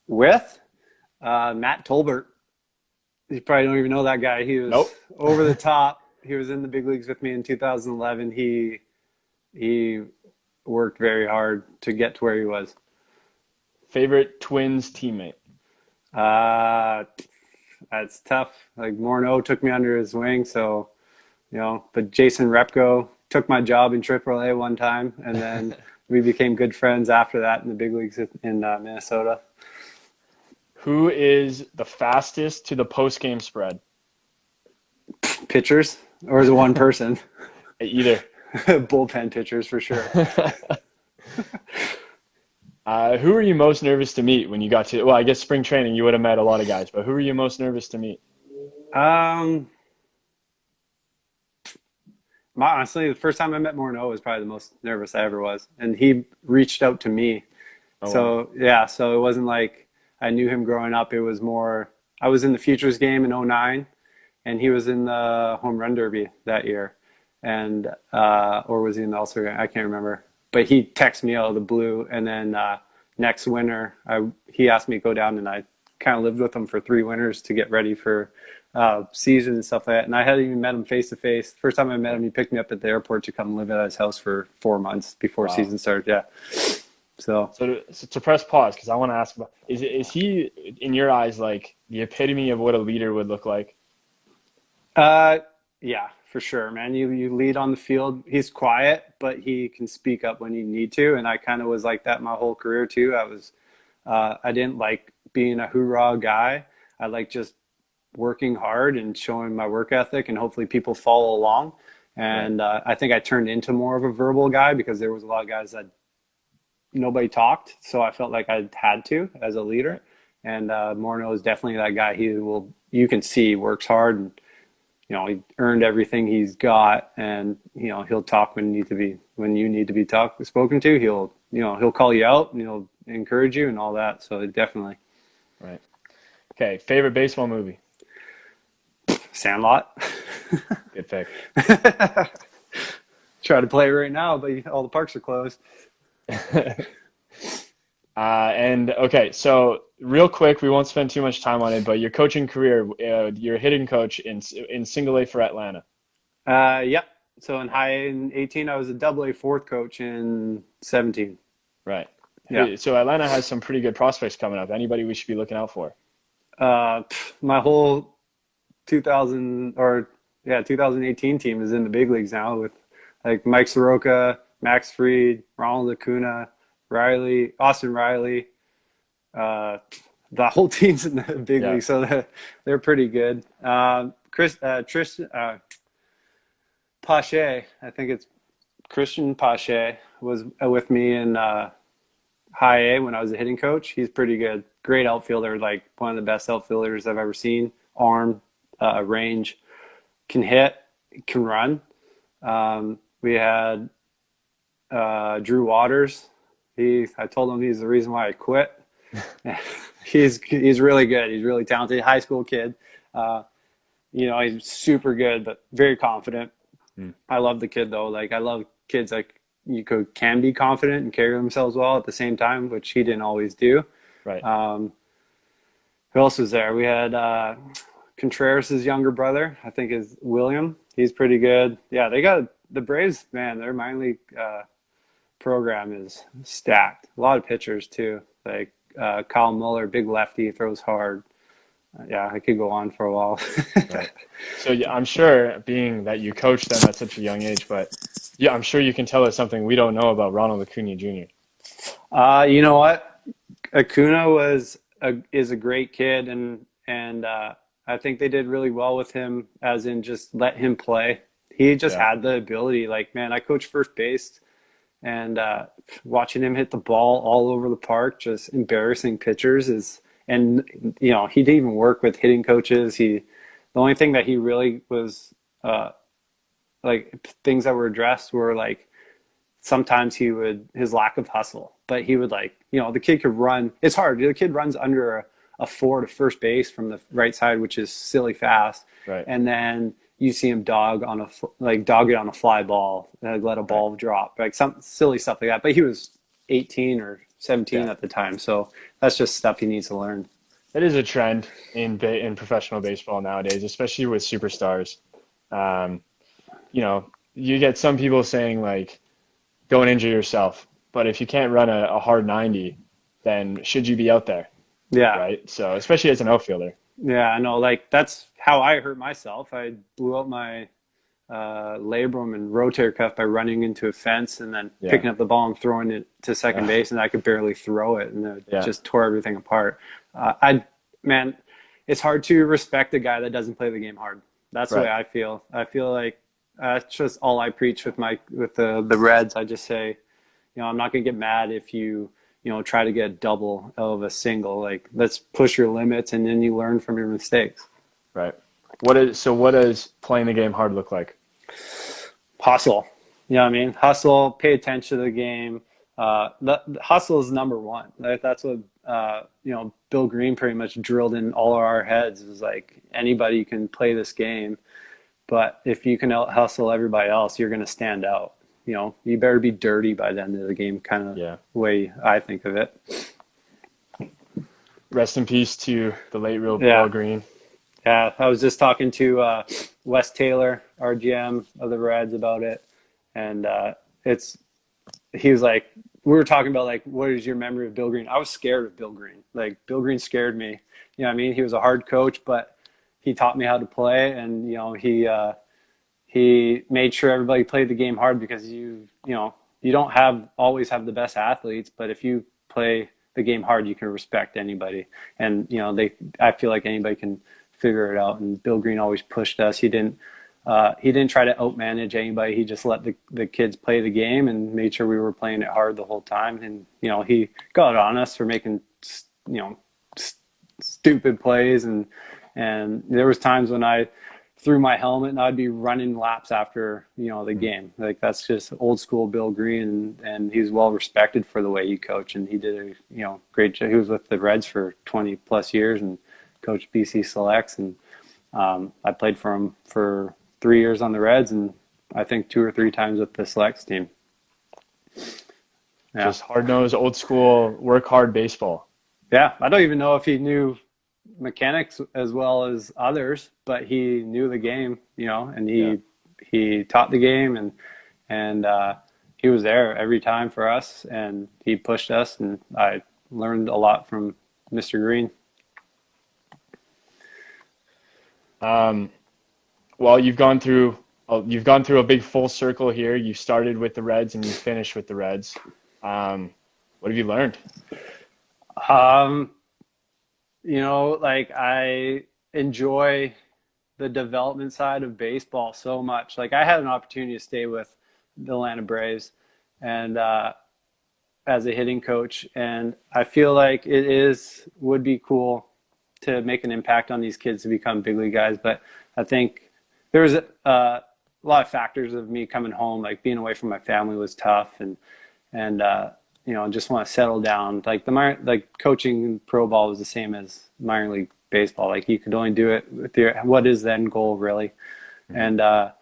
With Matt Tolbert. You probably don't even know that guy. He was Nope. over the top. He was in the big leagues with me in 2011. He worked very hard to get to where he was. Favorite Twins teammate? Uh, that's tough. Like Morneau took me under his wing, so but Jason Repko took my job in AAA one time, and then we became good friends after that in the big leagues in Minnesota. Who is the fastest to the post-game spread? Pitchers, or is it one person? Either. Bullpen pitchers for sure. Who were you most nervous to meet when you got to, well, I guess spring training, you would have met a lot of guys, but who were you most nervous to meet? Honestly, the first time I met Morneau was probably the most nervous I ever was, and he reached out to me. Oh, wow. So yeah, so it wasn't like I knew him growing up. It was more I was in the Futures game in '09, and he was in the Home Run Derby that year, and or was he in the All-Star game? I can't remember. But he texted me out of the blue, and then next winter, he asked me to go down, and I kind of lived with him for 3 winters to get ready for season and stuff like that. And I hadn't even met him face to face. First time I met him, he picked me up at the airport to come live at his house for 4 months before season started. Yeah. So to press pause, because I want to ask about, is he, in your eyes, like the epitome of what a leader would look like? Yeah, for sure, man. You lead on the field. He's quiet, but he can speak up when you need to. And I kind of was like that my whole career too. I didn't like being a hoorah guy. I like just working hard and showing my work ethic, and hopefully people follow along. And I think I turned into more of a verbal guy because there was a lot of guys that nobody talked, so I felt like I had to as a leader. And Morneau is definitely that guy. You can see works hard, and he earned everything he's got, and he'll talk when you need to be spoken to. He'll call you out, and he'll encourage you and all that. So definitely. Right. Okay. Favorite baseball movie? Sandlot. Good pick. Try to play right now, but all the parks are closed. And okay, so real quick, we won't spend too much time on it, but your coaching career, you're a hitting coach in single A for Atlanta. Yep. So in 18, I was a double A fourth coach in 17. Right. Yeah. So Atlanta has some pretty good prospects coming up. Anybody we should be looking out for? My whole 2018 team is in the big leagues now with like Mike Soroka, Max Fried, Ronald Acuna, Austin Riley. The whole team's in the big league, so they're pretty good. Tristan Pache, I think it's Christian Pache, was with me in high A when I was a hitting coach. He's pretty good. Great outfielder, like one of the best outfielders I've ever seen. Arm, range, can hit, can run. We had Drew Waters. I told him he's the reason why I quit. He's really good. He's really talented. High school kid. He's super good, but very confident. I love the kid though. Like I love kids like can be confident and carry themselves well at the same time, which he didn't always do. Right. Who else was there? We had Contreras' younger brother, I think is William. He's pretty good. Yeah, they got the Braves, man, their minor league program is stacked. A lot of pitchers too. Like Kyle Muller, big lefty, throws hard. Yeah, I could go on for a while. Right. So yeah, I'm sure, being that you coached them at such a young age, but yeah, I'm sure you can tell us something we don't know about Ronald Acuna Jr. You know what? Acuna is a great kid, and I think they did really well with him, as in just let him play. He just Yeah. had the ability. Like, man, I coached first base, and watching him hit the ball all over the park, just embarrassing pitchers is. And he didn't even work with hitting coaches. The only thing that he really was like things that were addressed were like sometimes his lack of hustle, but he would the kid could run. It's hard. The kid runs under a four to first base from the right side, which is silly fast. Right. And then you see him dog it on a fly ball, let a ball drop, like some silly stuff like that. But he was 18 or 17 at the time, so that's just stuff he needs to learn. That is a trend in professional baseball nowadays, especially with superstars. Um, you get some people saying like, "Don't injure yourself," but if you can't run a hard 90, then should you be out there? Yeah. Right. So especially as an outfielder. Yeah, I know. Like, that's how I hurt myself. I blew out my labrum and rotator cuff by running into a fence and then picking up the ball and throwing it to second base, and I could barely throw it, and it just tore everything apart. Man, it's hard to respect a guy that doesn't play the game hard. That's the way I feel. I feel like that's just all I preach with the Reds. I just say, I'm not gonna get mad if you try to get a double out of a single. Like, let's push your limits, and then you learn from your mistakes. Right. What does playing the game hard look like? Hustle. You know what I mean? Hustle, pay attention to the game. The hustle is number one. Like, that's what, Bill Green pretty much drilled in all of our heads, is like, anybody can play this game, but if you can out hustle everybody else, you're going to stand out. You better be dirty by the end of the game, kind of way I think of it. Rest in peace to the late real Bill Green. Yeah, I was just talking to Wes Taylor, our GM of the Reds, about it, and he was like, we were talking about like, what is your memory of Bill Green? I was scared of Bill Green. Like, Bill Green scared me. You know what I mean? He was a hard coach, but he taught me how to play, and he made sure everybody played the game hard, because you don't always have the best athletes, but if you play the game hard, you can respect anybody. And I feel like anybody can figure it out. And Bill Green always pushed us. He didn't try to outmanage anybody. He just let the kids play the game and made sure we were playing it hard the whole time. And he got on us for making stupid plays, and there was times when I threw my helmet and I'd be running laps after the game. Like, that's just old school Bill Green, and he's well respected for the way he coached, and he did a great job. He was with the Reds for 20 plus years and coached BC Selects, and I played for him for 3 years on the Reds, and I think 2 or 3 times with the Selects team. Yeah. Just hard-nosed, old school, work hard baseball. Yeah, I don't even know if he knew mechanics as well as others, but he knew the game, and he taught the game, and he was there every time for us, and he pushed us, and I learned a lot from Mr. Green. Well, you've gone through a big full circle here. You started with the Reds and you finished with the Reds. What have you learned? Like, I enjoy the development side of baseball so much. Like, I had an opportunity to stay with the Atlanta Braves and as a hitting coach, and I feel like would be cool to make an impact on these kids to become big league guys. But I think there was a lot of factors of me coming home, like being away from my family was tough, and just want to settle down. Like coaching pro ball was the same as minor league baseball. Like, you could only do it with what is the end goal, really. Mm-hmm. And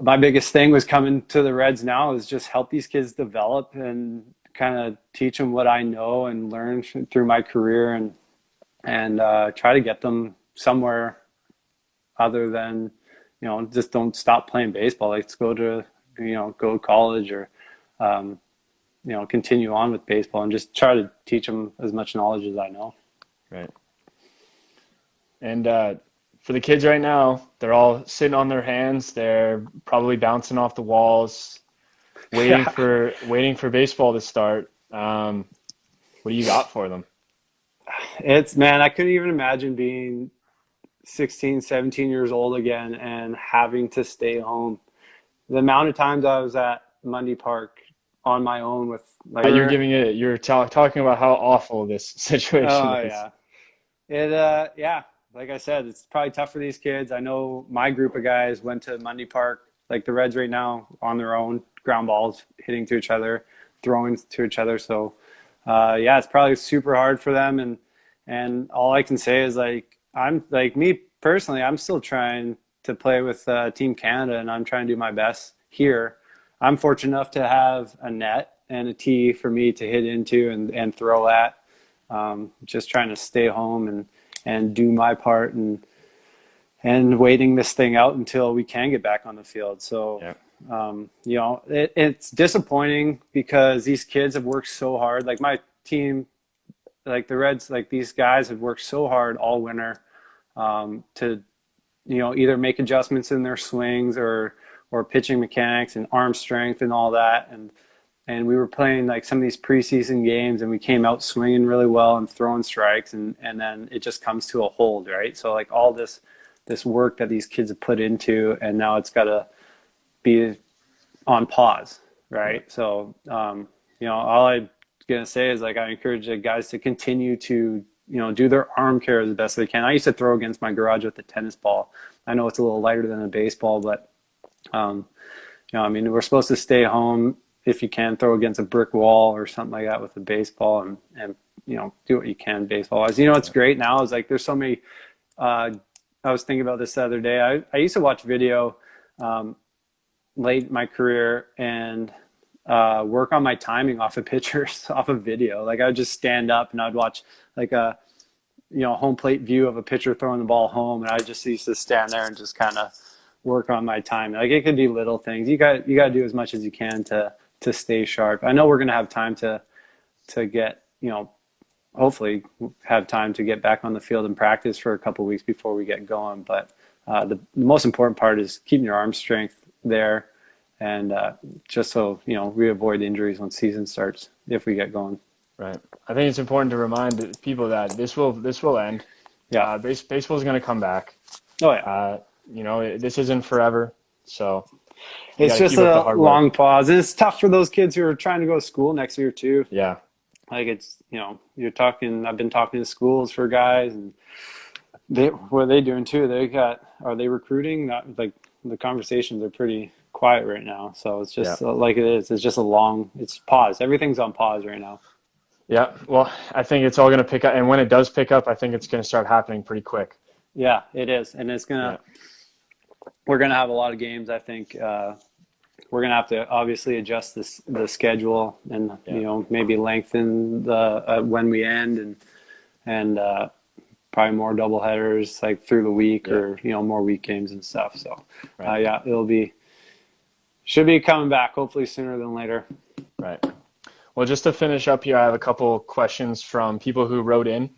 my biggest thing was coming to the Reds now is just help these kids develop and kind of teach them what I know and learn through my career, and try to get them somewhere other than, just don't stop playing baseball. Let's go to, go to college, or continue on with baseball and just try to teach them as much knowledge as I know. Right. And for the kids right now, they're all sitting on their hands. They're probably bouncing off the walls, waiting Yeah. for baseball to start. What do you got for them? Man, I couldn't even imagine being 16, 17 years old again and having to stay home. The amount of times I was at Mundy Park on my own with You're talking about how awful this situation oh is. yeah. Yeah, like I said, it's probably tough for these kids. I know my group of guys went to Mundy Park, like the Reds right now, on their own, ground balls, hitting to each other, throwing to each other. So, yeah, it's probably super hard for them. And all I can say is I'm like me personally, I'm still trying to play with Team Canada, and I'm trying to do my best here. I'm fortunate enough to have a net and a tee for me to hit into and throw at. Just trying to stay home and do my part and waiting this thing out until we can get back on the field. So, Yeah. it's disappointing because these kids have worked so hard. Like my team, like the Reds, like these guys have worked so hard all winter to, either make adjustments in their swings or pitching mechanics and arm strength and all that. And we were playing like some of these preseason games and we came out swinging really well and throwing strikes and then it just comes to a hold, right? So like all this work that these kids have put into and now it's got to be on pause, right? So, all I'm going to say is like I encourage the guys to continue to, do their arm care as best they can. I used to throw against my garage with a tennis ball. I know it's a little lighter than a baseball, but, we're supposed to stay home if you can, throw against a brick wall or something like that with a baseball and do what you can baseball wise. What's great now is like there's so many I was thinking about this the other day. I used to watch video late in my career and work on my timing off of pictures off of video. Like I would just stand up and I'd watch like a home plate view of a pitcher throwing the ball home, and I just used to stand there and just kind of work on my timing. Like it could be little things. You got to do as much as you can to stay sharp. I know we're going to have time to get, hopefully have time to get back on the field and practice for a couple of weeks before we get going. But the most important part is keeping your arm strength there and just so, we avoid injuries when season starts if we get going. Right. I think it's important to remind people that this will end. Yeah. Baseball is going to come back. Oh, yeah. This isn't forever. So it's just a long pause. And it's tough for those kids who are trying to go to school next year too. Yeah. Like it's, I've been talking to schools for guys and what are they doing too? Are they recruiting? Not like the conversations are pretty quiet right now. So it's just like it is. It's just it's pause. Everything's on pause right now. Yeah. Well, I think it's all going to pick up. And when it does pick up, I think it's going to start happening pretty quick. Yeah, it is. And it's going to, we're going to have a lot of games. I think we're going to have to obviously adjust the schedule and, maybe lengthen the when we end and probably more double headers like through the week or, more week games and stuff. So, should be coming back hopefully sooner than later. Right. Well, just to finish up here, I have a couple questions from people who wrote in.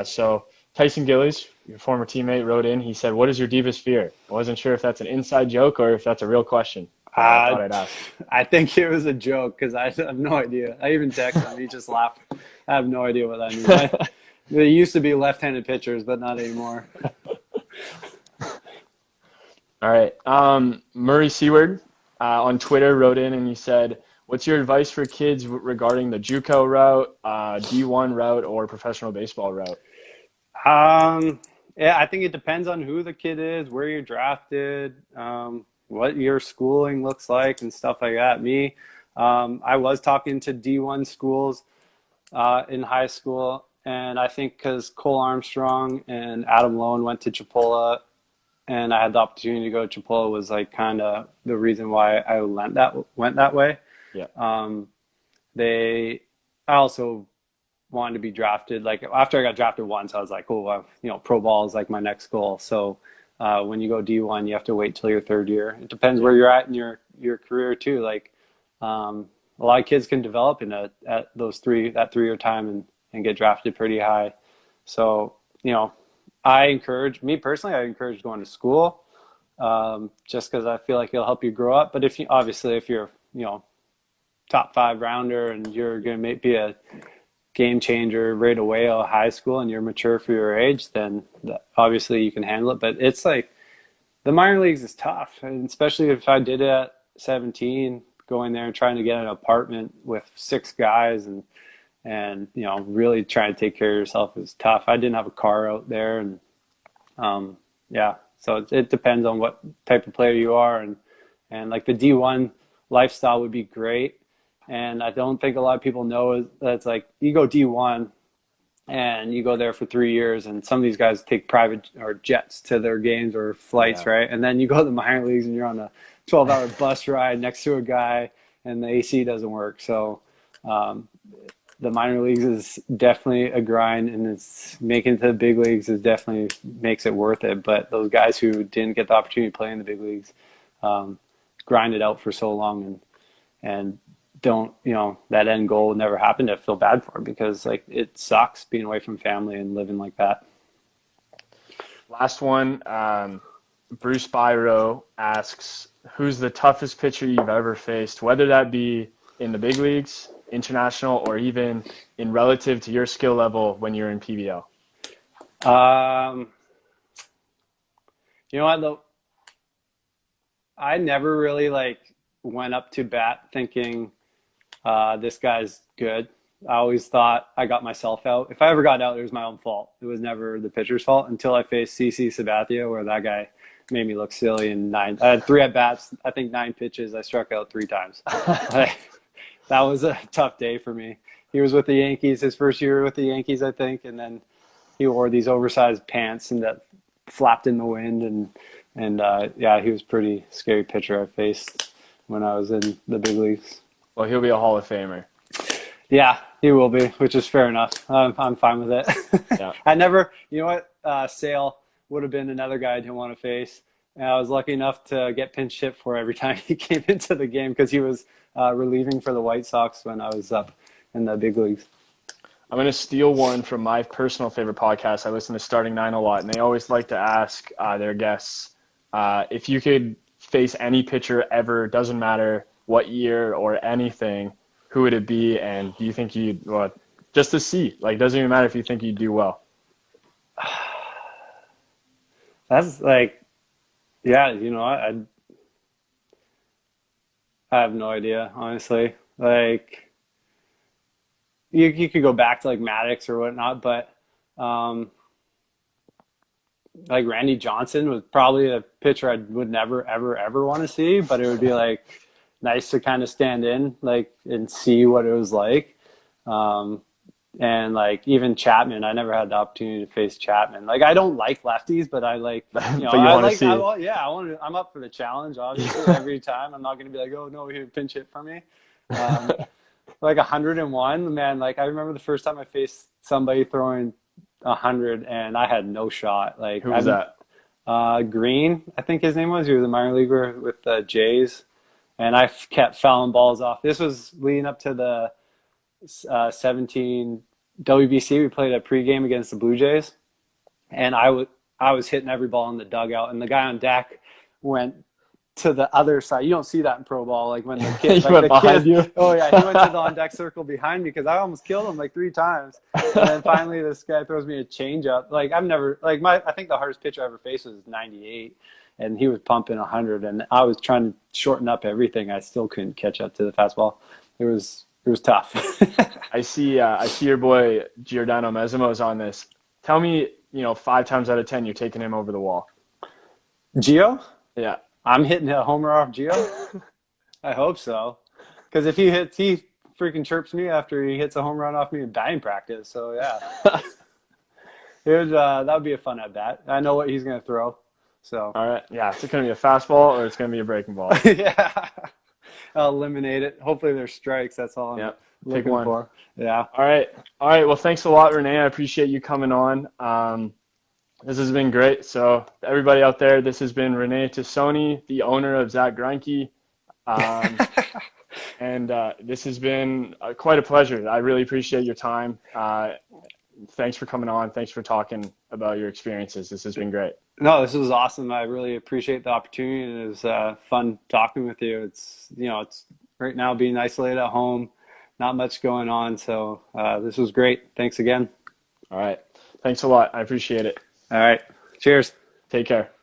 So Tyson Gillies, your former teammate, wrote in. He said, "What is your deepest fear?" I wasn't sure if that's an inside joke or if that's a real question. I thought I'd ask. I think it was a joke because I have no idea. I even texted him. He just laughed. I have no idea what that means. They used to be left-handed pitchers, but not anymore. All right. Murray Seward on Twitter wrote in and he said, "What's your advice for kids regarding the JUCO route, D1 route, or professional baseball route?" Yeah, I think it depends on who the kid is, where you're drafted, what your schooling looks like, and stuff like that. Me, I was talking to D1 schools in high school, and I think because Cole Armstrong and Adam Lowen went to Chipola, and I had the opportunity to go to Chipola was like kind of the reason why I went that way. Yeah. I also wanted to be drafted. Like after I got drafted once, I was like, oh, pro ball is like my next goal. So when you go D1, you have to wait till your third year. It depends where you're at in your career too. Like a lot of kids can develop in at that 3 year time and get drafted pretty high. So, me personally, I encourage going to school, just because I feel like it'll help you grow up. But if you're, top 5 rounder and you're going to be a game changer right away out of high school and you're mature for your age, then obviously you can handle it. But it's like the minor leagues is tough, and especially if I did it at 17, going there and trying to get an apartment with 6 guys and really trying to take care of yourself is tough. I didn't have a car out there, and so it depends on what type of player you are, and like the D1 lifestyle would be great. And I don't think a lot of people know that it's like you go D1 and you go there for 3 years, and some of these guys take private or jets to their games or flights, right? And then you go to the minor leagues and you're on a 12-hour bus ride next to a guy and the AC doesn't work. So the minor leagues is definitely a grind, and it's making it to the big leagues is definitely makes it worth it. But those guys who didn't get the opportunity to play in the big leagues grind it out for so long and don't, that end goal never happened. I feel bad for them because like it sucks being away from family and living like that. Last one, Bruce Byro asks, who's the toughest pitcher you've ever faced, whether that be in the big leagues, international, or even in relative to your skill level when you're in PBL? You know what, though? I never really went up to bat thinking this guy's good. I always thought I got myself out. If I ever got out, it was my own fault. It was never the pitcher's fault until I faced CC Sabathia, where that guy made me look silly. I had 3 at bats, I think 9 pitches. I struck out 3 times. That was a tough day for me. He was with the Yankees, his first year with the Yankees, I think, and then he wore these oversized pants and that flapped in the wind, and he was a pretty scary pitcher I faced when I was in the big leagues. Well, he'll be a Hall of Famer. Yeah, he will be, which is fair enough. I'm fine with it. Yeah. I never, Sale would have been another guy I didn't want to face. And I was lucky enough to get pinch hit for every time he came into the game because he was relieving for the White Sox when I was up in the big leagues. I'm going to steal one from my personal favorite podcast. I listen to Starting 9 a lot, and they always like to ask their guests, if you could face any pitcher ever, doesn't matter what year or anything, who would it be? And do you think just to see, doesn't even matter if you think you'd do well. That's I have no idea, honestly. You could go back to Maddox or whatnot, but Randy Johnson was probably a pitcher I would never, ever, ever want to see, but it would be nice to kind of stand in and see what it was like. And even Chapman, I never had the opportunity to face Chapman. I don't like lefties, but I like, but you want to see. I'm up for the challenge, obviously, every time. I'm not going to be oh no, here, pinch hit for me. 101, man. I remember the first time I faced somebody throwing 100 and I had no shot. Who was that? Green, I think his name was. He was a minor leaguer with the Jays. And I kept fouling balls off. This was leading up to the 17 WBC. We played a pregame against the Blue Jays, and I was hitting every ball in the dugout, and the guy on deck went to the other side. You don't see that in pro ball, when the kid he went behind you. Oh yeah, he went to the on deck circle behind me because I almost killed him 3 times. And then finally, this guy throws me a changeup. I've never I think the hardest pitcher I ever faced was 98. And he was pumping 100, and I was trying to shorten up everything. I still couldn't catch up to the fastball. It was tough. I see your boy Giordano Mesimo's on this. Tell me, 5 times out of 10 you're taking him over the wall. Gio? Yeah. I'm hitting a homer off Gio? I hope so. Because if he freaking chirps me after he hits a home run off me in batting practice. So yeah. That would be a fun at bat. I know what he's gonna throw. So all right, yeah, it's going to be a fastball or it's going to be a breaking ball. Yeah, I'll eliminate it. Hopefully there's strikes. That's all I'm looking for. Yeah. All right. Well, thanks a lot, Rene. I appreciate you coming on. This has been great. So everybody out there, this has been Rene Tosoni, the owner of Zack Greinke. And this has been quite a pleasure. I really appreciate your time. Thanks for coming on. Thanks for talking about your experiences. This has been great. No, this was awesome. I really appreciate the opportunity, and it was fun talking with you. It's it's right now being isolated at home, not much going on. So this was great. Thanks again. All right. Thanks a lot. I appreciate it. All right. Cheers. Take care.